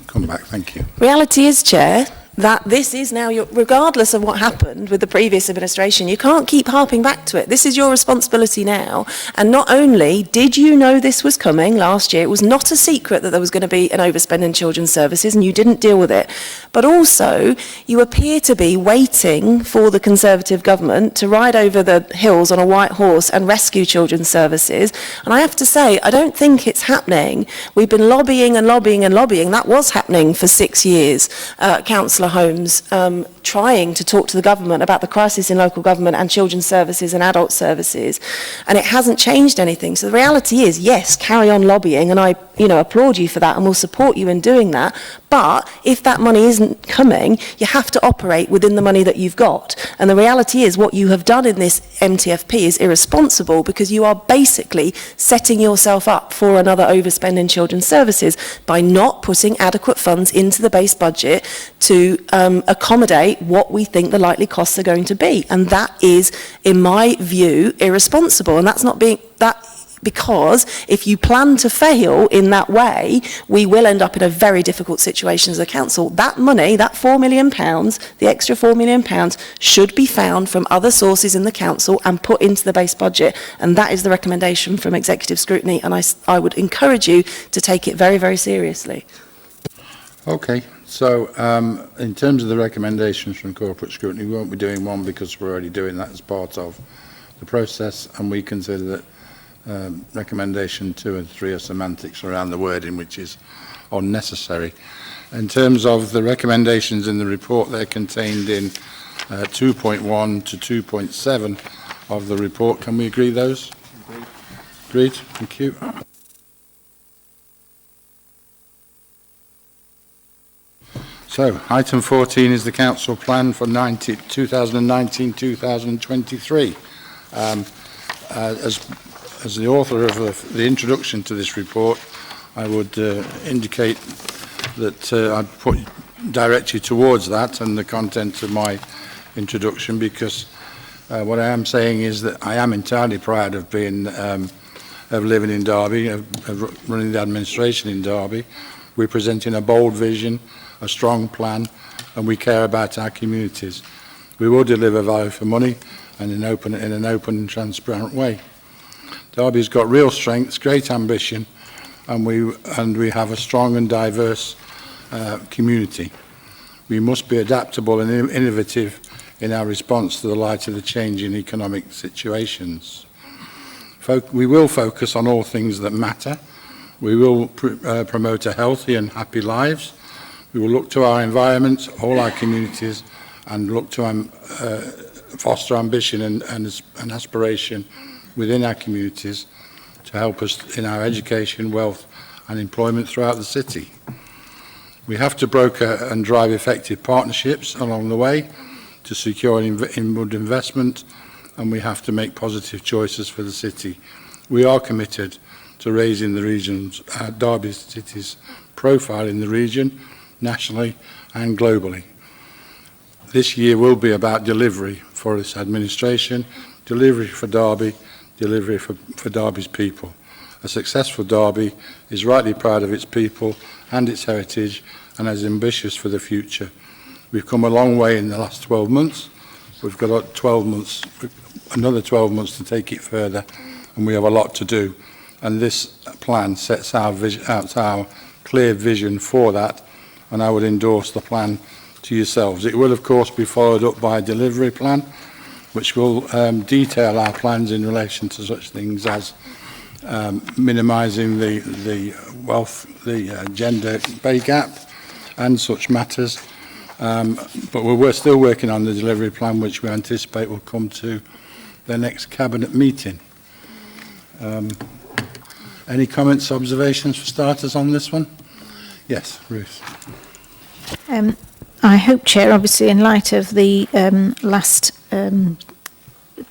comeback. Thank you. Reality is, Chair, that this is now regardless of what happened with the previous administration, you can't keep harping back to it. This is your responsibility now. And not only did you know this was coming last year, it was not a secret that there was going to be an overspend in children's services and you didn't deal with it, but also you appear to be waiting for the Conservative government to ride over the hills on a white horse and rescue children's services. And I have to say, I don't think it's happening. We've been lobbying and lobbying and lobbying. That was happening for 6 years. Councillor Holmes trying to talk to the government about the crisis in local government and children's services and adult services, and it hasn't changed anything. So the reality is, yes, carry on lobbying, and I applaud you for that and will support you in doing that. But if that money isn't coming, you have to operate within the money that you've got. And the reality is what you have done in this MTFP is irresponsible, because you are basically setting yourself up for another overspend in children's services by not putting adequate funds into the base budget to accommodate what we think the likely costs are going to be. And that is, in my view, irresponsible. And that's not being that. Because if you plan to fail in that way, we will end up in a very difficult situation as a council. That money, that £4 million, the extra £4 million, should be found from other sources in the council and put into the base budget. And that is the recommendation from executive scrutiny. And I would encourage you to take it very, very seriously. Okay, so in terms of the recommendations from corporate scrutiny, we won't be doing one because we're already doing that as part of the process, and we consider that recommendation 2 and 3 are semantics around the wording, which is unnecessary. In terms of the recommendations in the report, they're contained in 2.1 to 2.7 of the report. Can we agree those? Agreed. Thank you. So, item 14 is the council plan for 2019-2023. As the author of the introduction to this report, I would indicate that I'd direct you towards that and the content of my introduction, because what I am saying is that I am entirely proud of being of living in Derby, of running the administration in Derby. We're presenting a bold vision, a strong plan, and we care about our communities. We will deliver value for money and in an open and transparent way. Derby's got real strengths, great ambition, and we have a strong and diverse community. We must be adaptable and innovative in our response to the light of the changing economic situations. We will focus on all things that matter. We will promote a healthy and happy lives. We will look to our environment, all our communities, and look to foster ambition and aspiration within our communities to help us in our education, wealth and employment throughout the city. We have to broker and drive effective partnerships along the way to secure inward investment, and we have to make positive choices for the city. We are committed to raising the region's, Derby City's profile in the region, nationally and globally. This year will be about delivery for this administration, delivery for Derby, delivery for Derby's people. A successful Derby is rightly proud of its people and its heritage and is ambitious for the future. We've come a long way in the last 12 months. We've got another 12 months to take it further, and we have a lot to do. And this plan sets out our clear vision for that, and I would endorse the plan to yourselves. It will, of course, be followed up by a delivery plan, which will detail our plans in relation to such things as minimising the gender pay gap and such matters. But we're still working on the delivery plan, which we anticipate will come to the next cabinet meeting. Any comments, observations for starters on this one? Yes, Ruth. I hope, Chair, obviously in light of the last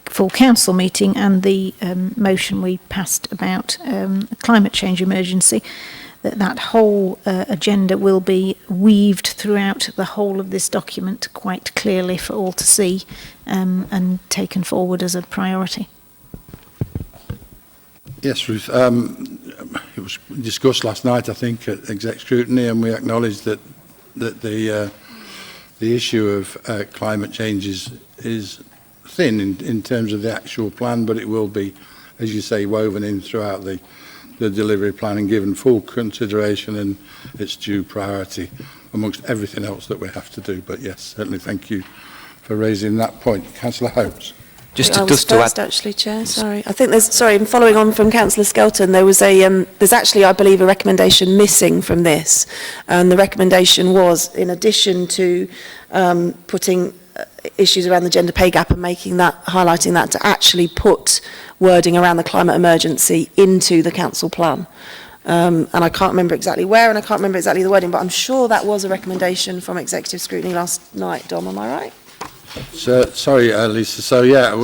full council meeting and the motion we passed about a climate change emergency, that whole agenda will be weaved throughout the whole of this document quite clearly for all to see and taken forward as a priority. Yes, Ruth. It was discussed last night, I think, at exec scrutiny, and we acknowledged that the issue of climate change is thin in terms of the actual plan, but it will be, as you say, woven in throughout the delivery plan and given full consideration and its due priority amongst everything else that we have to do. But yes, certainly thank you for raising that point. Councillor Hopes. Just to add, actually, Chair. Sorry, I think there's. Sorry, following on from Councillor Skelton, there was there's actually, I believe, a recommendation missing from this, and the recommendation was, in addition to putting issues around the gender pay gap and highlighting that, to actually put wording around the climate emergency into the council plan. And I can't remember exactly where, and I can't remember exactly the wording, but I'm sure that was a recommendation from executive scrutiny last night. Dom, am I right? So, sorry, Lisa. So, yeah,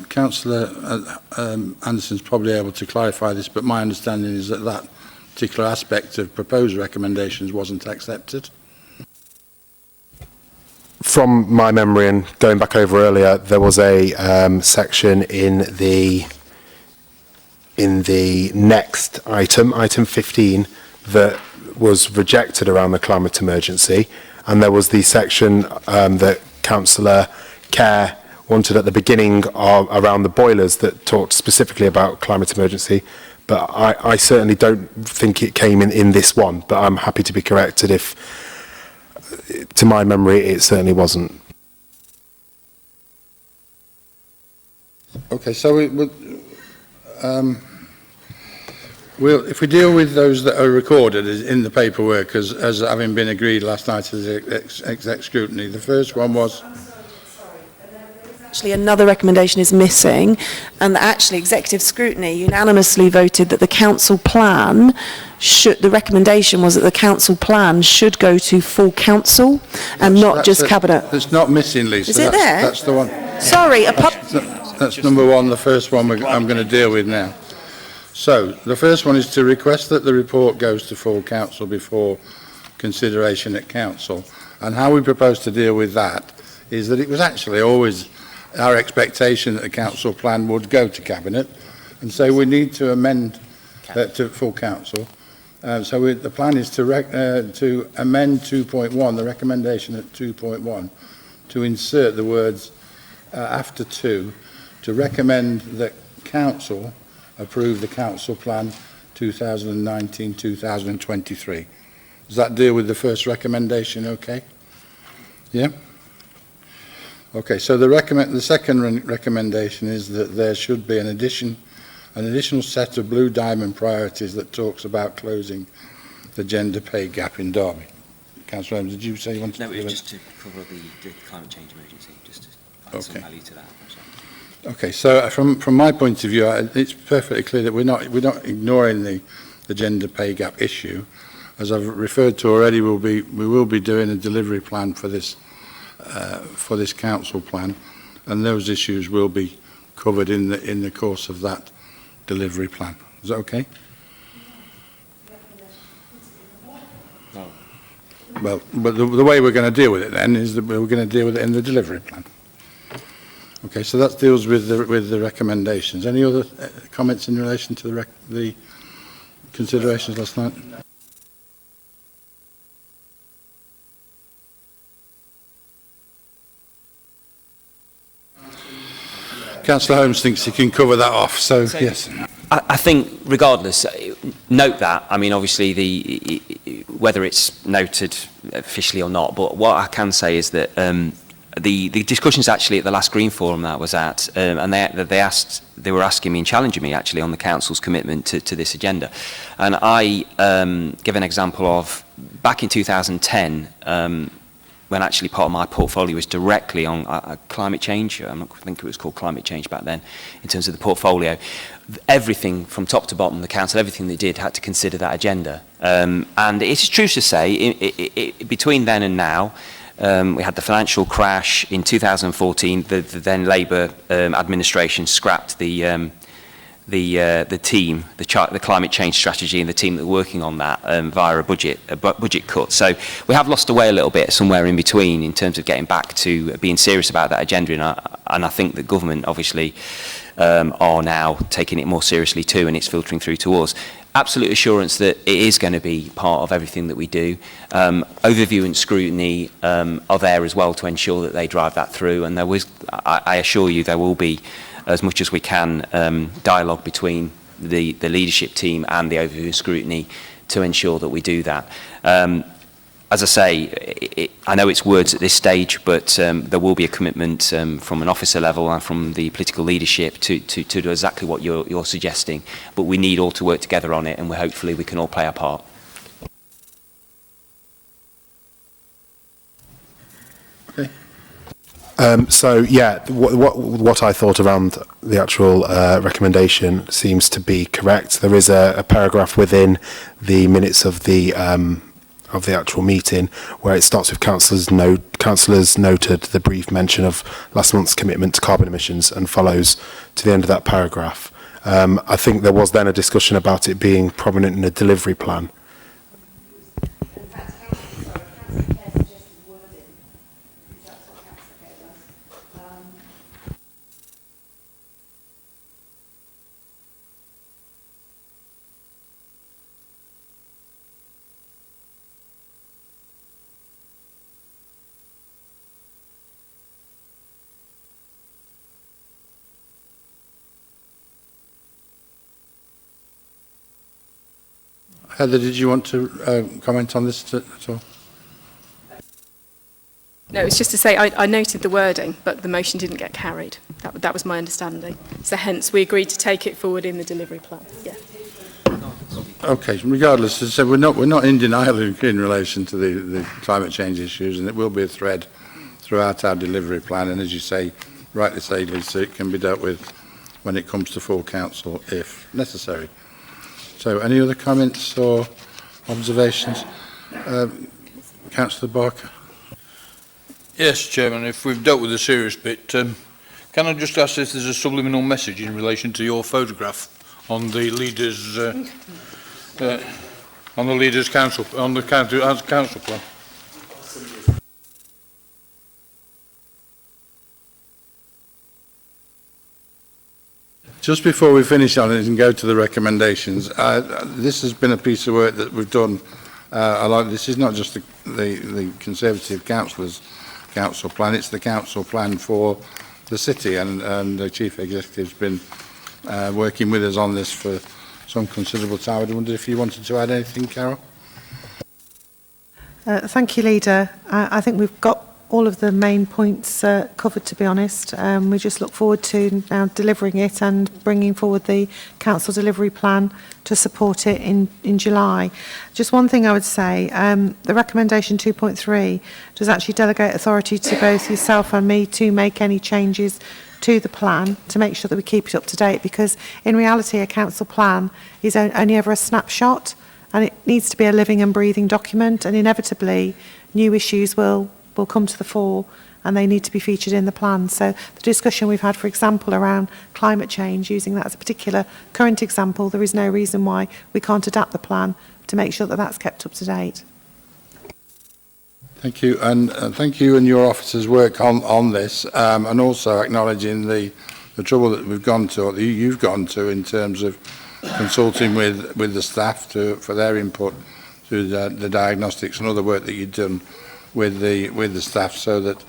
Councillor Anderson's probably able to clarify this, but my understanding is that particular aspect of proposed recommendations wasn't accepted. From my memory and going back over earlier, there was a section in the next item, item 15, that was rejected around the climate emergency, and there was the section that Councillor Kerr wanted at the beginning around the boilers that talked specifically about climate emergency, but I certainly don't think it came in this one, but I'm happy to be corrected if, to my memory, it certainly wasn't. Okay, so if we deal with those that are recorded in the paperwork as having been agreed last night as exec scrutiny, the first one was... actually another recommendation is missing, and that actually executive scrutiny unanimously voted that the council plan the recommendation was that the council plan should go to full council and not just cabinet. It's not missing, Lisa. Is it there? That's the one. Sorry, That's number one, the first one I'm going to deal with now. So, the first one is to request that the report goes to full council before consideration at council. And how we propose to deal with that is that it was actually always our expectation that the council plan would go to cabinet, and so we need to amend to full council. The plan is to amend 2.1, the recommendation at 2.1, to insert the words after 2, to recommend that council approve the council plan 2019-2023. Does that deal with the first recommendation, okay? Yeah? Okay, so the second recommendation is that there should be an additional set of blue diamond priorities that talks about closing the gender pay gap in Derby. Councillor Holmes, did you say you wanted to... No, it was just to cover the climate change emergency, just to add some value to that. Okay, so from my point of view, it's perfectly clear that we're not ignoring the gender pay gap issue. As I've referred to already, we will be doing a delivery plan for this council plan, and those issues will be covered in the course of that delivery plan. Is that okay? No. Well, but the way we're going to deal with it then is that we're going to deal with it in the delivery plan. Okay, so that deals with the recommendations. Any other comments in relation to the considerations last night? Councillor Holmes thinks he can cover that off, so yes. I think, regardless, note that. I mean, obviously, whether it's noted officially or not, but what I can say is that the discussions actually at the last Green Forum that I was at, and they were asking me and challenging me actually on the council's commitment to this agenda, and I give an example of back in 2010. When actually part of my portfolio was directly on climate change. I think it was called climate change back then, in terms of the portfolio. Everything from top to bottom, the council, everything they did had to consider that agenda. And it's true to say, between then and now, we had the financial crash in 2014. The then Labour administration scrapped the team, the climate change strategy, and the team that were working on that via a budget cut. So we have lost away a little bit somewhere in between in terms of getting back to being serious about that agenda, and I think the government obviously are now taking it more seriously too, and it's filtering through to us. Absolute assurance that it is going to be part of everything that we do. Overview and scrutiny are there as well to ensure that they drive that through, and I assure you there will be, as much as we can, dialogue between the leadership team and the overview and scrutiny to ensure that we do that. As I say, I know it's words at this stage, but there will be a commitment from an officer level and from the political leadership to do exactly what you're suggesting. But we need all to work together on it, and hopefully we can all play our part. Okay. What I thought around the actual recommendation seems to be correct. There is a paragraph within the minutes of the actual meeting where it starts with councillors noted the brief mention of last month's commitment to carbon emissions and follows to the end of that paragraph. I think there was then a discussion about it being prominent in a delivery plan. Heather, did you want to comment on this at all? No, it's just to say I noted the wording, but the motion didn't get carried. That was my understanding. So hence we agreed to take it forward in the delivery plan. Yeah. Okay. Regardless, as I said, we're not in denial in relation to the climate change issues, and it will be a thread throughout our delivery plan. And as you say, rightly say, Lisa, it can be dealt with when it comes to full council if necessary. So any other comments or observations? Councillor Barker. Yes, Chairman, if we've dealt with the serious bit, can I just ask if there's a subliminal message in relation to your photograph on the leaders' council, on the council plan? Just before we finish on it and go to the recommendations, this has been a piece of work that we've done. This is not just the Conservative councillors' council plan, it's the council plan for the city, and the Chief Executive's been working with us on this for some considerable time. I wondered if you wanted to add anything, Carol? Thank you, Leader. I think we've got all of the main points covered, to be honest. We just look forward to now delivering it and bringing forward the council delivery plan to support it in July. Just one thing I would say, the recommendation 2.3 does actually delegate authority to both yourself and me to make any changes to the plan to make sure that we keep it up to date, because in reality a council plan is only ever a snapshot, and it needs to be a living and breathing document, and inevitably new issues will come to the fore and they need to be featured in the plan. So the discussion we've had, for example, around climate change, using that as a particular current example, there is no reason why we can't adapt the plan to make sure that that's kept up to date. Thank you, and thank you and your officers' work on this, and also acknowledging the trouble that we've gone to, or that you've gone to, in terms of consulting with the staff for their input to the diagnostics and other work that you've done with the staff, so that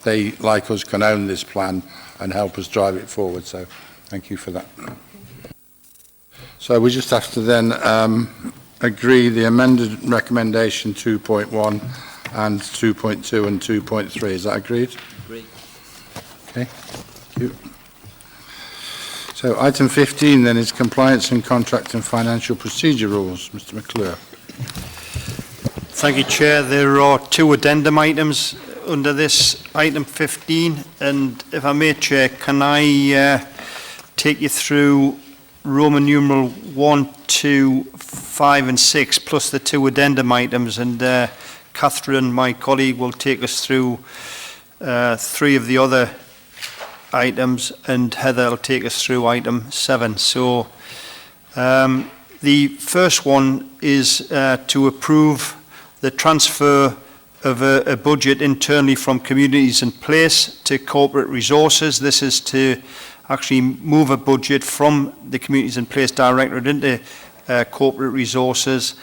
they, like us, can own this plan and help us drive it forward. So thank you for that. So we just have to then agree the amended recommendation 2.1 and 2.2 and 2.3. Is that agreed? Agreed. Okay. Thank you. So item 15 then is compliance and contract and financial procedure rules. Mr. McClure. Thank you, Chair. There are two addendum items under this item 15, and if I may, Chair, can I take you through Roman numeral 1, 2, 5 and 6 plus the two addendum items, and Catherine, my colleague, will take us through 3 of the other items, and Heather will take us through item 7. So the first one is to approve the transfer of a budget internally from communities in place to corporate resources. This is to actually move a budget from the communities in place directorate into corporate resources,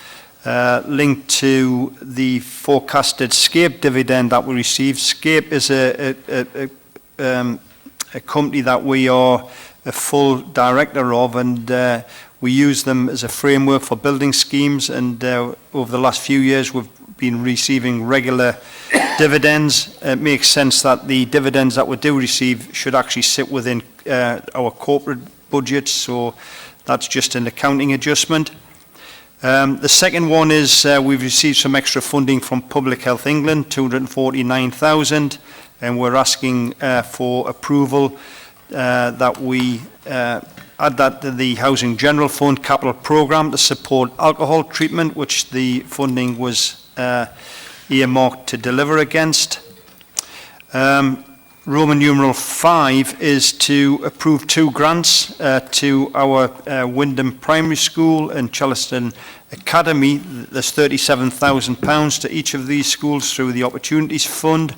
linked to the forecasted SCAPE dividend that we received. SCAPE is a company that we are a full director of, and we use them as a framework for building schemes, and over the last few years we've been receiving regular dividends. It makes sense that the dividends that we do receive should actually sit within our corporate budget, so that's just an accounting adjustment. The second one is we've received some extra funding from Public Health England, 249,000, and we're asking for approval that we add that to the Housing General Fund capital programme to support alcohol treatment, which the funding was earmarked to deliver against. Roman numeral 5 is to approve 2 grants to our Wyndham Primary School and Chellaston Academy. There's £37,000 to each of these schools through the Opportunities Fund.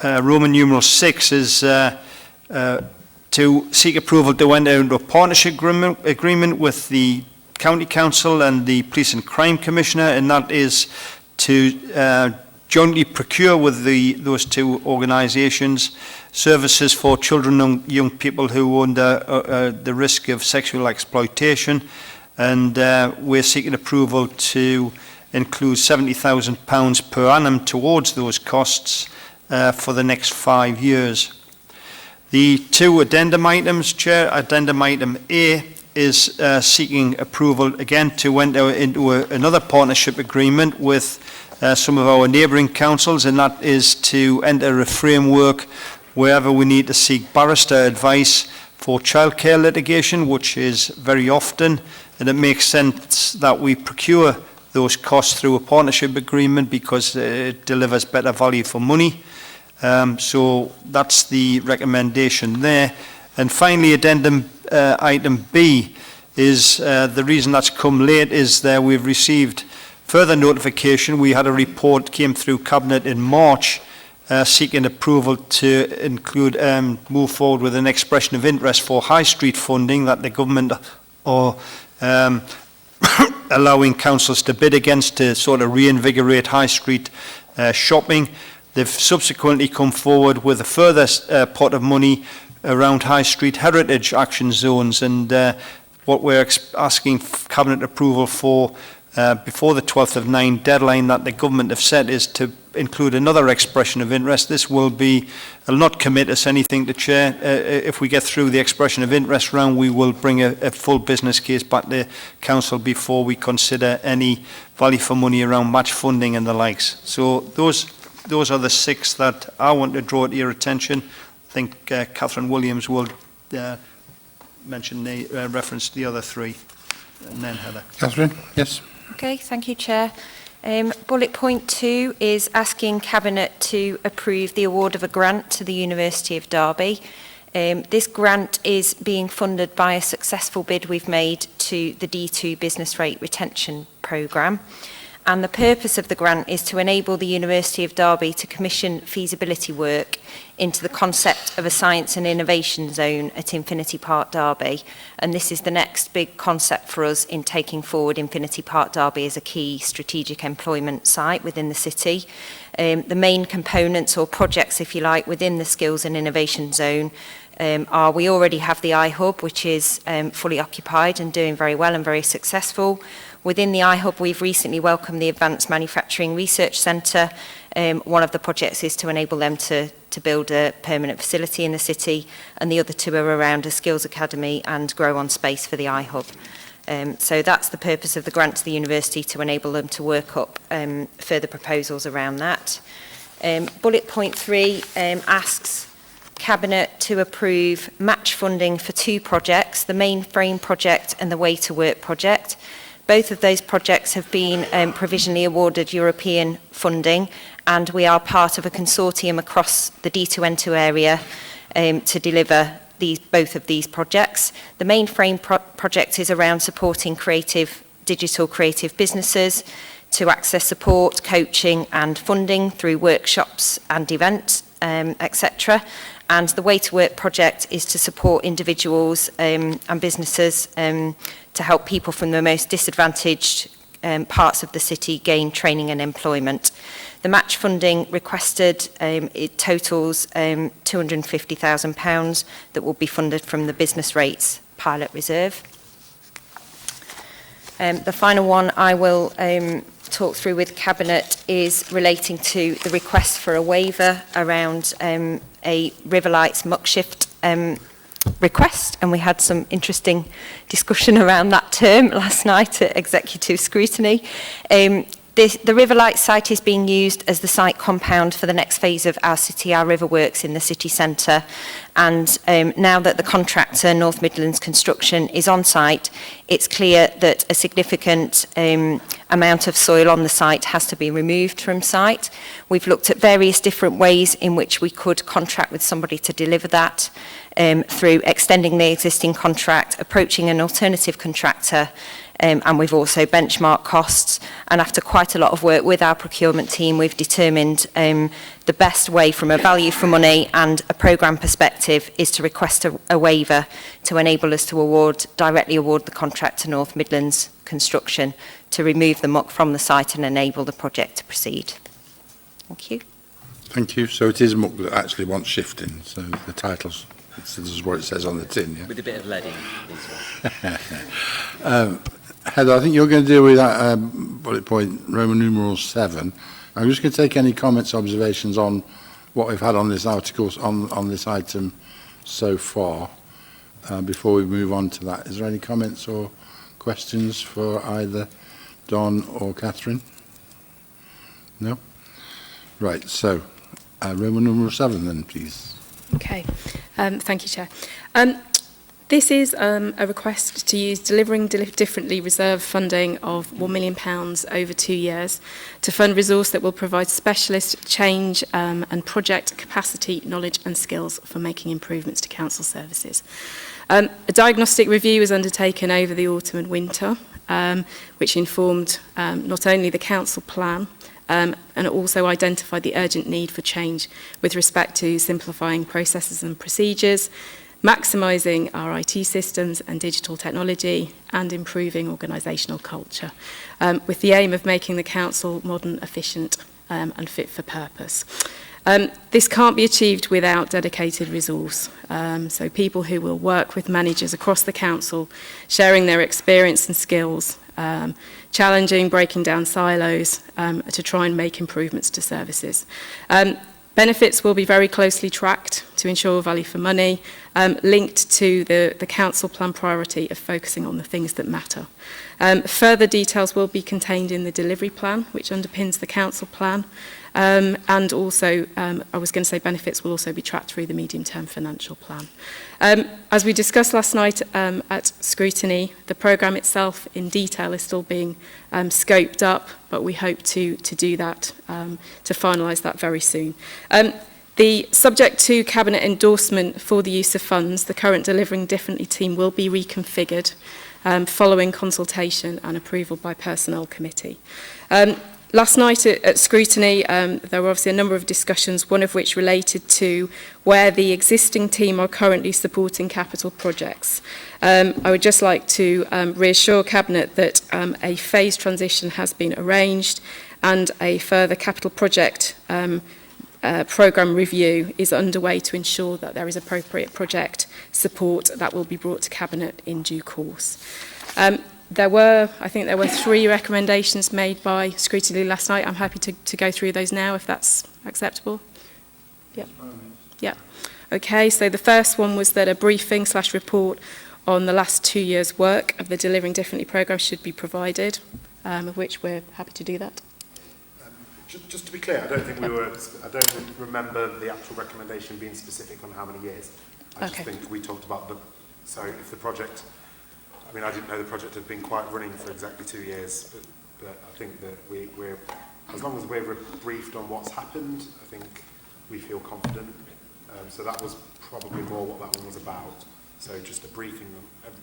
Roman numeral 6 is to seek approval to enter into a partnership agreement with the County Council and the Police and Crime Commissioner, and that is to jointly procure with those two organisations services for children and young people who are under the risk of sexual exploitation, and we're seeking approval to include £70,000 per annum towards those costs for the next 5 years. The 2 addendum items, Chair, addendum item A is seeking approval again to enter into another partnership agreement with some of our neighbouring councils, and that is to enter a framework wherever we need to seek barrister advice for childcare litigation, which is very often, and it makes sense that we procure those costs through a partnership agreement because it delivers better value for money. So that's the recommendation there. And finally, addendum item B is the reason that's come late is that we've received further notification. We had a report came through Cabinet in March seeking approval to include move forward with an expression of interest for high street funding that the government are allowing councils to bid against to sort of reinvigorate high street shopping. They've subsequently come forward with a further pot of money around high street heritage action zones, and what we're asking Cabinet approval for before the 12th of 9 deadline that the government have set is to include another expression of interest. This will not commit us anything to Chair. If we get through the expression of interest round, we will bring a full business case back to Council before we consider any value for money around match funding and the likes. So those are the 6 that I want to draw to your attention. I think Catherine Williams will mention the reference to the other 3. And then Heather. Catherine, yes. Okay, thank you, Chair. Bullet point 2 is asking Cabinet to approve the award of a grant to the University of Derby. This grant is being funded by a successful bid we've made to the D2 Business Rate Retention Programme. And the purpose of the grant is to enable the University of Derby to commission feasibility work into the concept of a science and innovation zone at Infinity Park Derby. And this is the next big concept for us in taking forward Infinity Park Derby as a key strategic employment site within the city. The main components or projects, if you like, within the skills and innovation zone are we already have the iHub, which is fully occupied and doing very well and very successful. Within the iHub, we've recently welcomed the Advanced Manufacturing Research Centre. One of the projects is to enable them to build a permanent facility in the city, and the other 2 are around a skills academy and grow on space for the iHub. So that's the purpose of the grant to the university, to enable them to work up further proposals around that. Bullet point 3 asks Cabinet to approve match funding for 2 projects, the Mainframe project and the Way to Work project. Both of those projects have been provisionally awarded European funding, and we are part of a consortium across the D2N2 area to deliver both of these projects. The Mainframe project is around supporting digital creative businesses to access support, coaching and funding through workshops and events, etc. And the Way to Work project is to support individuals and businesses to help people from the most disadvantaged parts of the city gain training and employment. The match funding requested, it totals £250,000 that will be funded from the business rates pilot reserve. The final one I will talk through with Cabinet is relating to the request for a waiver around a River Lights muck shift request, and we had some interesting discussion around that term last night at executive scrutiny. The River Lights site is being used as the site compound for the next phase of our City Our River works in the city centre, and now that the contractor North Midlands Construction is on site, it's clear that a significant amount of soil on the site has to be removed from site. We've looked at various different ways in which we could contract with somebody to deliver that, through extending the existing contract, approaching an alternative contractor, and we've also benchmarked costs. And after quite a lot of work with our procurement team, we've determined the best way from a value for money and a programme perspective is to request a waiver to enable us to directly award the contract to North Midlands Construction to remove the muck from the site and enable the project to proceed. Thank you. Thank you. So it is muck that actually wants shifting, so the titles, this is what it says on the tin, yeah? With a bit of leading. Heather, I think you're going to deal with that bullet point, Roman numeral 7. I'm just going to take any comments, observations on what we've had on this article, on this item so far, before we move on to that. Is there any comments or questions for either Don or Catherine? No? Right, so Roman numeral 7 then, please. Okay, thank you, Chair. This is a request to use Delivering Differently reserve funding of £1 million over 2 years to fund resource that will provide specialist change and project capacity, knowledge and skills for making improvements to council services. A diagnostic review was undertaken over the autumn and winter, which informed not only the council plan, and also identified the urgent need for change with respect to simplifying processes and procedures, maximising our IT systems and digital technology, and improving organisational culture, with the aim of making the council modern, efficient and fit for purpose. This can't be achieved without dedicated resource, so people who will work with managers across the council, sharing their experience and skills, challenging, breaking down silos to try and make improvements to services. Benefits will be very closely tracked to ensure value for money, linked to the council plan priority of focusing on the things that matter. Further details will be contained in the delivery plan, which underpins the council plan, and also, I was going to say benefits will also be tracked through the medium-term financial plan. As we discussed last night at scrutiny, the programme itself in detail is still being scoped up, but we hope to do that, to finalise that very soon. The subject to Cabinet endorsement for the use of funds, the current Delivering Differently team will be reconfigured following consultation and approval by Personnel Committee. Last night at scrutiny, there were obviously a number of discussions, one of which related to where the existing team are currently supporting capital projects. I would just like to reassure Cabinet that a phased transition has been arranged and a further capital project programme review is underway to ensure that there is appropriate project support that will be brought to Cabinet in due course. I think there were 3 recommendations made by scrutiny last night. I'm happy to go through those now if that's acceptable. Yep. Yeah. Okay, so the first one was that a briefing/report on the last 2 years' work of the Delivering Differently programme should be provided, of which we're happy to do that. Just to be clear, I don't remember the actual recommendation being specific on how many years. I just think we talked about so if the project, I mean, I didn't know the project had been quite running for exactly 2 years, but I think that we're, as long as we're briefed on what's happened, I think we feel confident. So that was probably more what that one was about. So just a briefing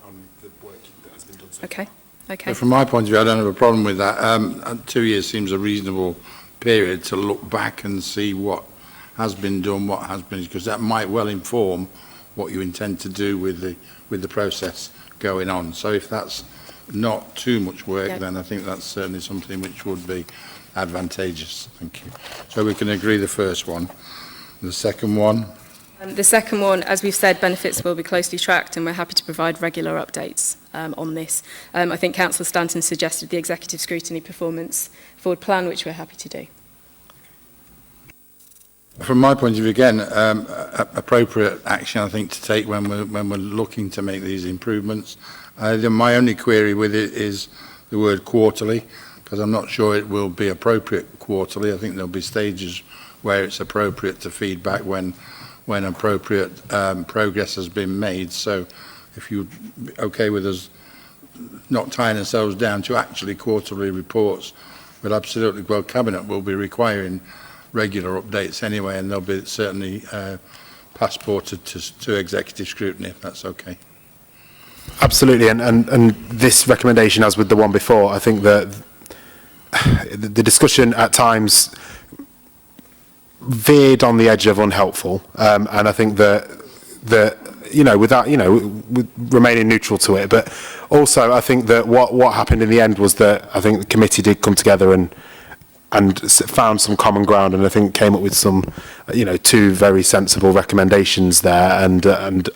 on the work that has been done so far. Okay. So from my point of view, I don't have a problem with that. 2 years seems a reasonable period to look back and see what has been done, what has been, because that might well inform what you intend to do with the process going on. So if that's not too much work, then I think that's certainly something which would be advantageous. Thank you. So we can agree the first one. The second one? The second one, as we've said, benefits will be closely tracked and we're happy to provide regular updates on this. I think Councillor Stanton suggested the Executive Scrutiny Performance Forward Plan, which we're happy to do. From my point of view, again, appropriate action, I think, to take when we're looking to make these improvements. My only query with it is the word quarterly, because I'm not sure it will be appropriate quarterly. I think there'll be stages where it's appropriate to feedback when appropriate progress has been made. So if you're okay with us not tying ourselves down to actually quarterly reports, but absolutely, well, Cabinet will be requiring regular updates anyway, and they'll be certainly passported to executive scrutiny, if that's okay. Absolutely, and this recommendation, as with the one before, I think that the discussion at times veered on the edge of unhelpful, and I think that without with remaining neutral to it, but also I think that what happened in the end was that I think the committee did come together and found some common ground, and I think came up with some 2 very sensible recommendations there, and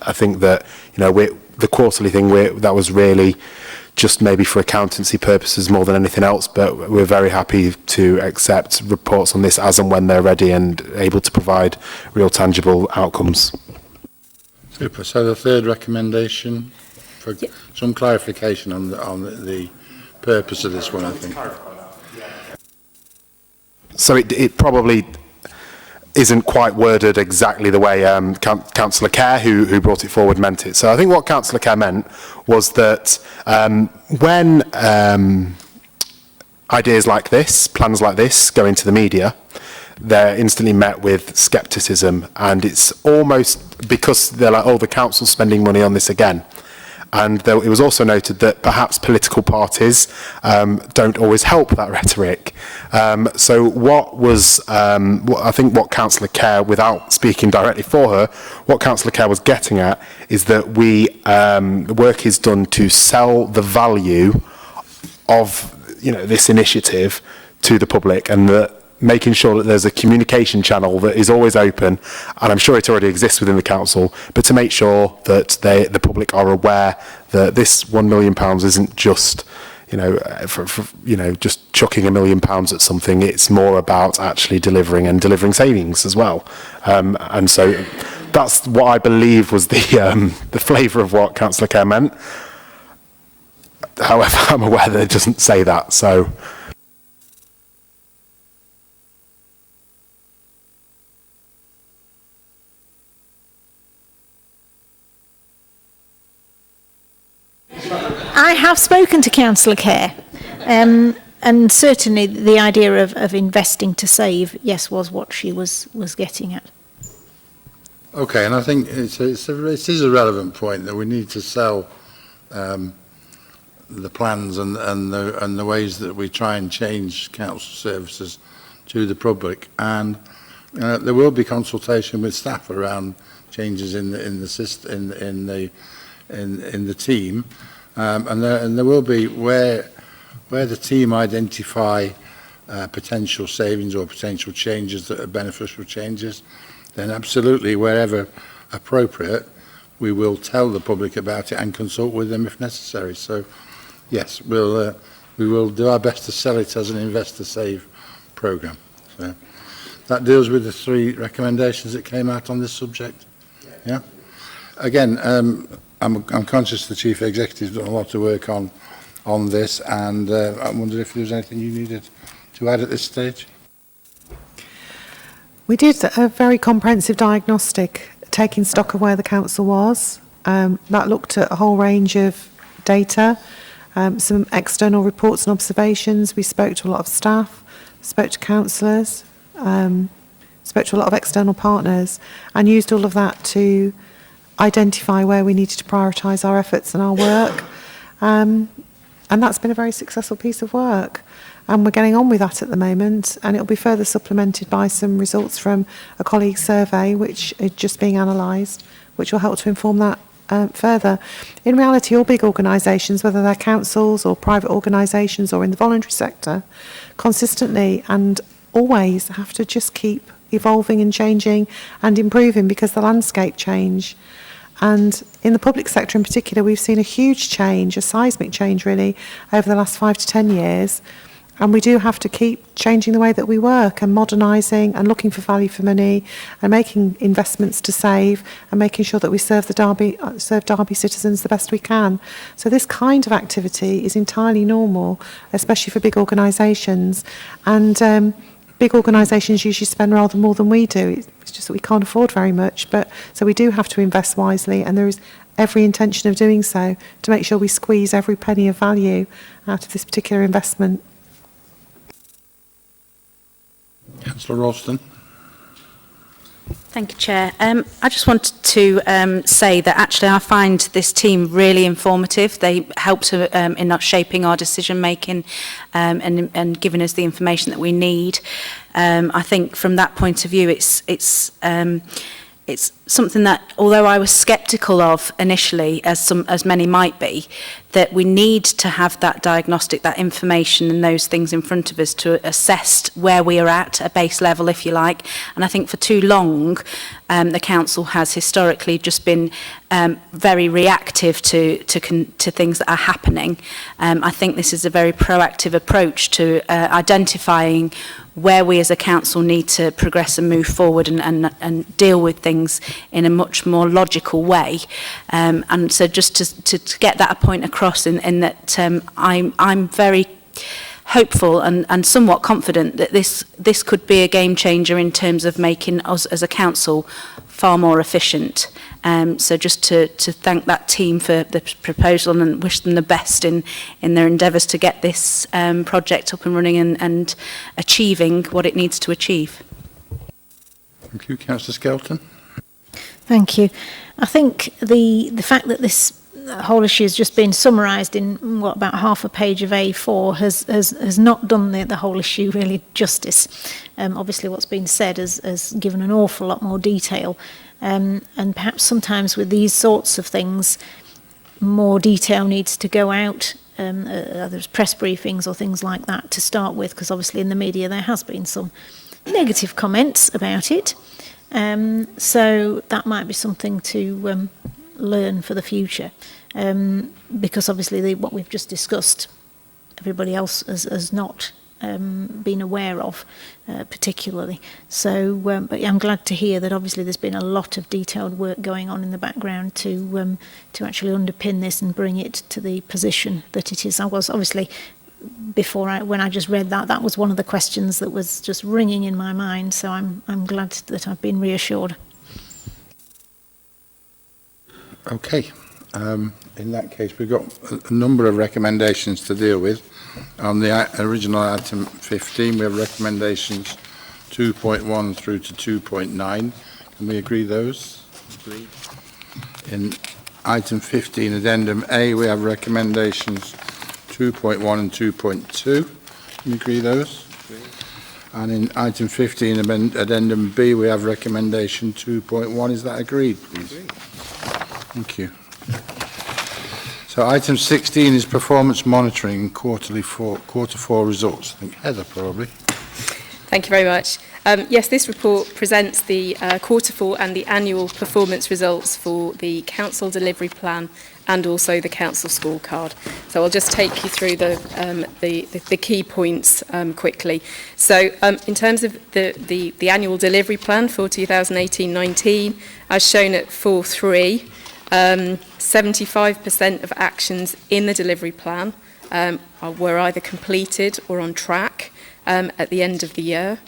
I think that the quarterly thing that was really just maybe for accountancy purposes more than anything else, but we're very happy to accept reports on this as and when they're ready and able to provide real tangible outcomes. Super. So the third recommendation for some clarification on the purpose of this one, I think. So it probably, isn't quite worded exactly the way Councillor Kerr, who brought it forward, meant it. So I think what Councillor Kerr meant was that when ideas like this, plans like this, go into the media, they're instantly met with scepticism, and it's almost because they're like, oh, the council's spending money on this again. And it was also noted that perhaps political parties don't always help that rhetoric. So I think what Councillor Kerr, without speaking directly for her, what Councillor Kerr was getting at is that the work is done to sell the value of this initiative to the public, and that making sure that there's a communication channel that is always open, and I'm sure it already exists within the council, but to make sure that the public are aware that this £1 million isn't just, just chucking £1 million at something. It's more about actually delivering savings as well. And so that's what I believe was the flavour of what Councillor Kerr meant. However, I'm aware that it doesn't say that, so. I have spoken to Councillor Kerr, and certainly the idea of investing to save, yes, was what she was getting at. Okay, and I think it is a relevant point that we need to sell the plans and the ways that we try and change council services to the public, and there will be consultation with staff around changes in the system, in the team. And there will be where the team identify potential savings or potential changes that are beneficial changes, then absolutely wherever appropriate we will tell the public about it and consult with them if necessary. So yes, we will do our best to sell it as an investor save programme. So that deals with the 3 recommendations that came out on this subject. Yeah. Again, I'm conscious the Chief Executive's done a lot of work on this, and I wondered if there was anything you needed to add at this stage. We did a very comprehensive diagnostic, taking stock of where the council was. That looked at a whole range of data, some external reports and observations. We spoke to a lot of staff, spoke to councillors, spoke to a lot of external partners, and used all of that to identify where we needed to prioritise our efforts and our work. And that's been a very successful piece of work. And we're getting on with that at the moment, and it'll be further supplemented by some results from a colleague's survey, which is just being analysed, which will help to inform that further. In reality, all big organisations, whether they're councils or private organisations or in the voluntary sector, consistently and always have to just keep evolving and changing and improving because the landscape change. And in the public sector in particular, we've seen a huge change, a seismic change really, over the last 5 to 10 years. And we do have to keep changing the way that we work and modernising and looking for value for money and making investments to save and making sure that we serve Derby citizens the best we can. So this kind of activity is entirely normal, especially for big organisations. And big organisations usually spend rather more than we do. It's just that we can't afford very much. So we do have to invest wisely, and there is every intention of doing so to make sure we squeeze every penny of value out of this particular investment. Councillor Ralston. Thank you, Chair. I just wanted to say that actually I find this team really informative. They help to, in shaping our decision making and giving us the information that we need. I think from that point of view, it's something that, although I was sceptical of initially, as many might be, that we need to have that diagnostic, that information and those things in front of us to assess where we are at a base level, if you like. And I think for too long, the council has historically just been very reactive to things that are happening. I think this is a very proactive approach to identifying where we as a council need to progress and move forward and deal with things in a much more logical way. And so just to get that point across in that I'm very hopeful and somewhat confident that this could be a game changer in terms of making us as a council far more efficient. So just to thank that team for the proposal and wish them the best in their endeavours to get this project up and running and achieving what it needs to achieve. Thank you. Councillor Skelton. Thank you. I think the fact that this whole issue has just been summarised in about half a page of A4 has not done the whole issue really justice. Obviously what's been said has given an awful lot more detail, and perhaps sometimes with these sorts of things more detail needs to go out. There's press briefings or things like that to start with, because obviously in the media there has been some negative comments about it. So that might be something to learn for the future, because obviously what we've just discussed, everybody else has not been aware of particularly. So, but yeah, I'm glad to hear that obviously there's been a lot of detailed work going on in the background to actually underpin this and bring it to the position that it is. I was obviously, when I just read that was one of the questions that was just ringing in my mind, so I'm glad that I've been reassured. Okay. In that case, we've got a number of recommendations to deal with. On the original item 15, we have recommendations 2.1 through to 2.9. Can we agree those? Agreed. In item 15, addendum A, we have recommendations 2.1 and 2.2. Can we agree those? Agreed. And in item 15, addendum B, we have recommendation 2.1. Is that agreed, please? Agreed. Thank you. So item 16 is performance monitoring quarter four results. I think Heather probably. Thank you very much. Yes, this report presents the quarter four and the annual performance results for the council delivery plan and also the council scorecard. So I'll just take you through the key points quickly. So in terms of the annual delivery plan for 2018-19, as shown at 4.3, 75% of actions in the delivery plan were either completed or on track at the end of the year.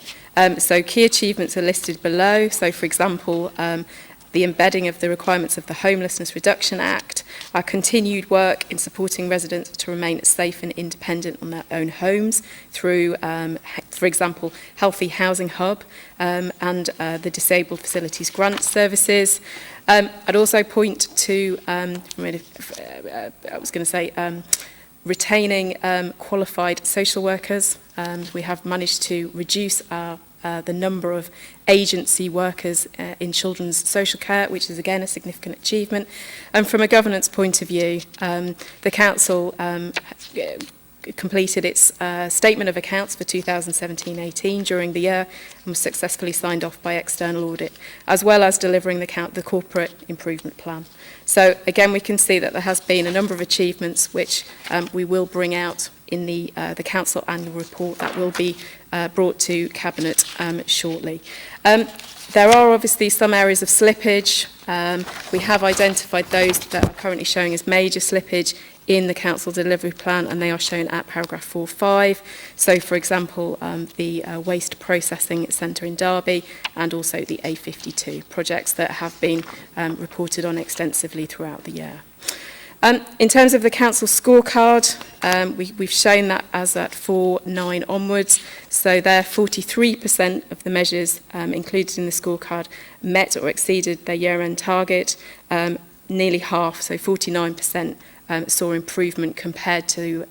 So key achievements are listed below. So for example, the embedding of the requirements of the Homelessness Reduction Act, our continued work in supporting residents to remain safe and independent on their own homes through, for example, Healthy Housing Hub and the Disabled Facilities Grant Services. I'd also point to, retaining qualified social workers. We have managed to reduce the number of agency workers in children's social care, which is again a significant achievement. And from a governance point of view, the council completed its statement of accounts for 2017-18 during the year and was successfully signed off by external audit, as well as delivering the corporate improvement plan. So again, we can see that there has been a number of achievements which we will bring out in the council annual report that will be brought to Cabinet shortly. There are obviously some areas of slippage. We have identified those that are currently showing as major slippage in the council delivery plan, and they are shown at paragraph 4.5. So, for example, the waste processing centre in Derby and also the A52 projects that have been reported on extensively throughout the year. In terms of the council scorecard, we've shown that as at 4.9 onwards. So there, 43% of the measures included in the scorecard met or exceeded their year-end target. Nearly half, so 49%, saw improvement compared to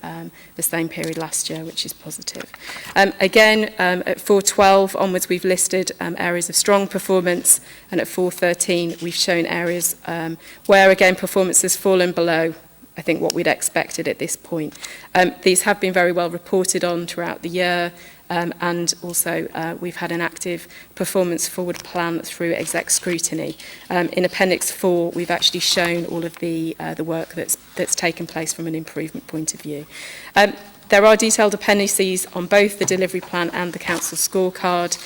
the same period last year, which is positive. Again, at 4.12 onwards, we've listed areas of strong performance, and at 4.13, we've shown areas where, again, performance has fallen below, I think, what we'd expected at this point. These have been very well reported on throughout the year, and also we've had an active performance forward plan through exec scrutiny. In Appendix 4, we've actually shown all of the work that's taken place from an improvement point of view. There are detailed appendices on both the delivery plan and the council scorecard,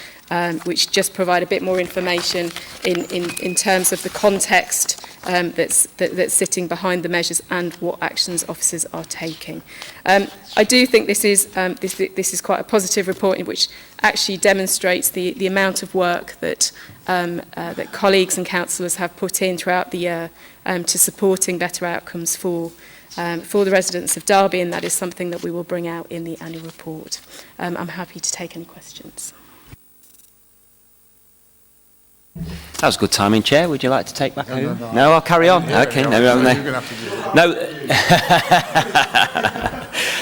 which just provide a bit more information in terms of the context that's sitting behind the measures and what actions officers are taking. I do think this is quite a positive report, in which actually demonstrates the amount of work that that colleagues and councillors have put in throughout the year to supporting better outcomes for the residents of Derby, and that is something that we will bring out in the annual report. I'm happy to take any questions. That was good timing, Chair. Would you like to take back over? No, I'll carry on. Okay, no.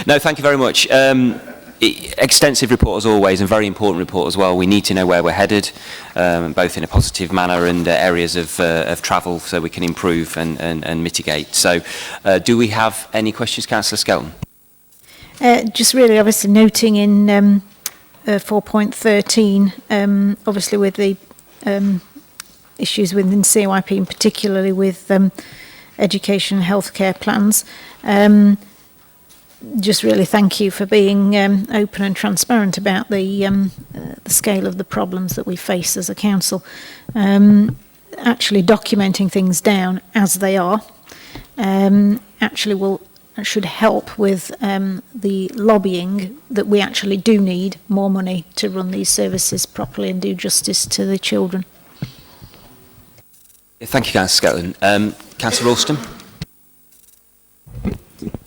No, thank you very much. Extensive report as always, and very important report as well. We need to know where we're headed, both in a positive manner and areas of travel, so we can improve and mitigate. So, do we have any questions, Councillor Skelton? Just really obviously noting in 4.13, obviously with the issues within CYP, and particularly with education and healthcare plans. Just really thank you for being open and transparent about the scale of the problems that we face as a council. Actually documenting things down as they are actually should help with the lobbying that we actually do need more money to run these services properly and do justice to the children. Thank you, Councillor Skelton. Councillor Ralston?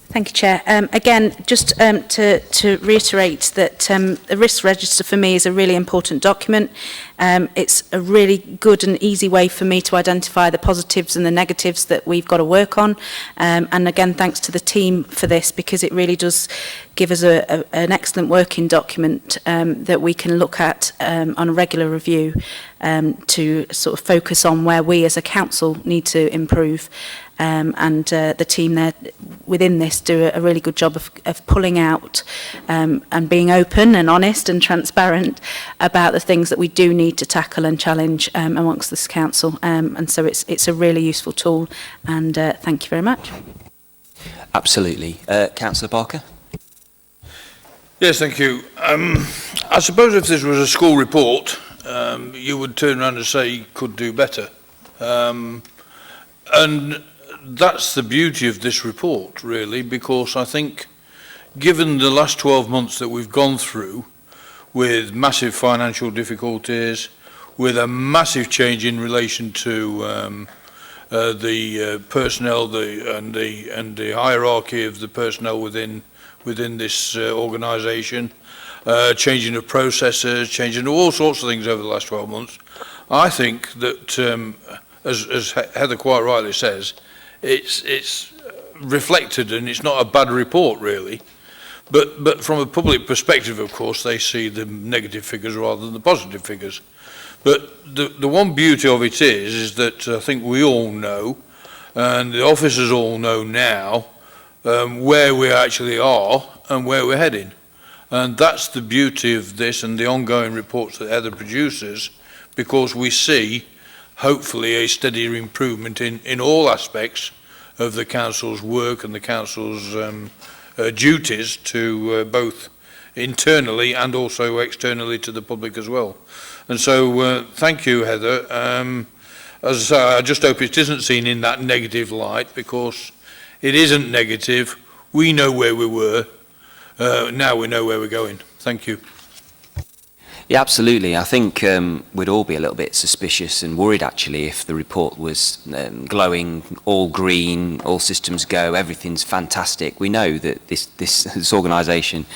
Thank you, Chair. Again, just to reiterate that the risk register for me is a really important document. It's a really good and easy way for me to identify the positives and the negatives that we've got to work on. And again, thanks to the team for this, because it really does give us an excellent working document that we can look at on a regular review to sort of focus on where we as a council need to improve. And the team there within this do a really good job of pulling out and being open and honest and transparent about the things that we do need to tackle and challenge amongst this council. And so it's a really useful tool, and thank you very much. Absolutely. Councillor Barker? Yes, thank you. I suppose if this was a school report, you would turn around and say you could do better. And that's the beauty of this report, really, because I think given the last 12 months that we've gone through with massive financial difficulties, with a massive change in relation to the personnel and the hierarchy of the personnel within this organisation, changing of processes, changing all sorts of things over the last 12 months, I think that, as Heather quite rightly says, it's reflected, and it's not a bad report really, but from a public perspective, of course, they see the negative figures rather than the positive figures. But the one beauty of it is that I think we all know, and the officers all know now, where we actually are and where we're heading. And that's the beauty of this and the ongoing reports that Heather produces, because we see hopefully a steadier improvement in all aspects of the council's work and the council's duties to both internally and also externally to the public as well. And so thank you, Heather. As I say, I just hope it isn't seen in that negative light, because it isn't negative. We know where we were. Now we know where we're going. Thank you. Yeah, absolutely. I think we'd all be a little bit suspicious and worried, actually, if the report was glowing, all green, all systems go, everything's fantastic. We know that this organisation,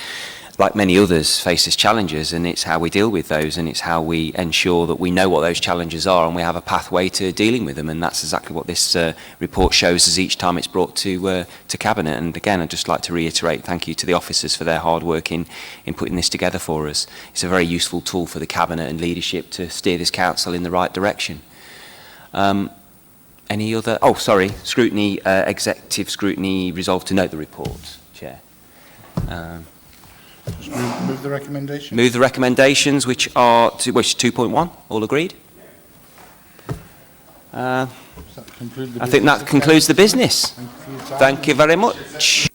like many others, faces challenges, and it's how we deal with those, and it's how we ensure that we know what those challenges are and we have a pathway to dealing with them. And that's exactly what this report shows us each time it's brought to Cabinet. And again, I'd just like to reiterate thank you to the officers for their hard work in putting this together for us. It's a very useful tool for the Cabinet and leadership to steer this council in the right direction. Any other? Oh, sorry. Scrutiny, executive scrutiny, resolved to note the report, Chair. Just move the recommendations. Move the recommendations, which are 2.1. All agreed? I think that concludes the business. Thank you very much.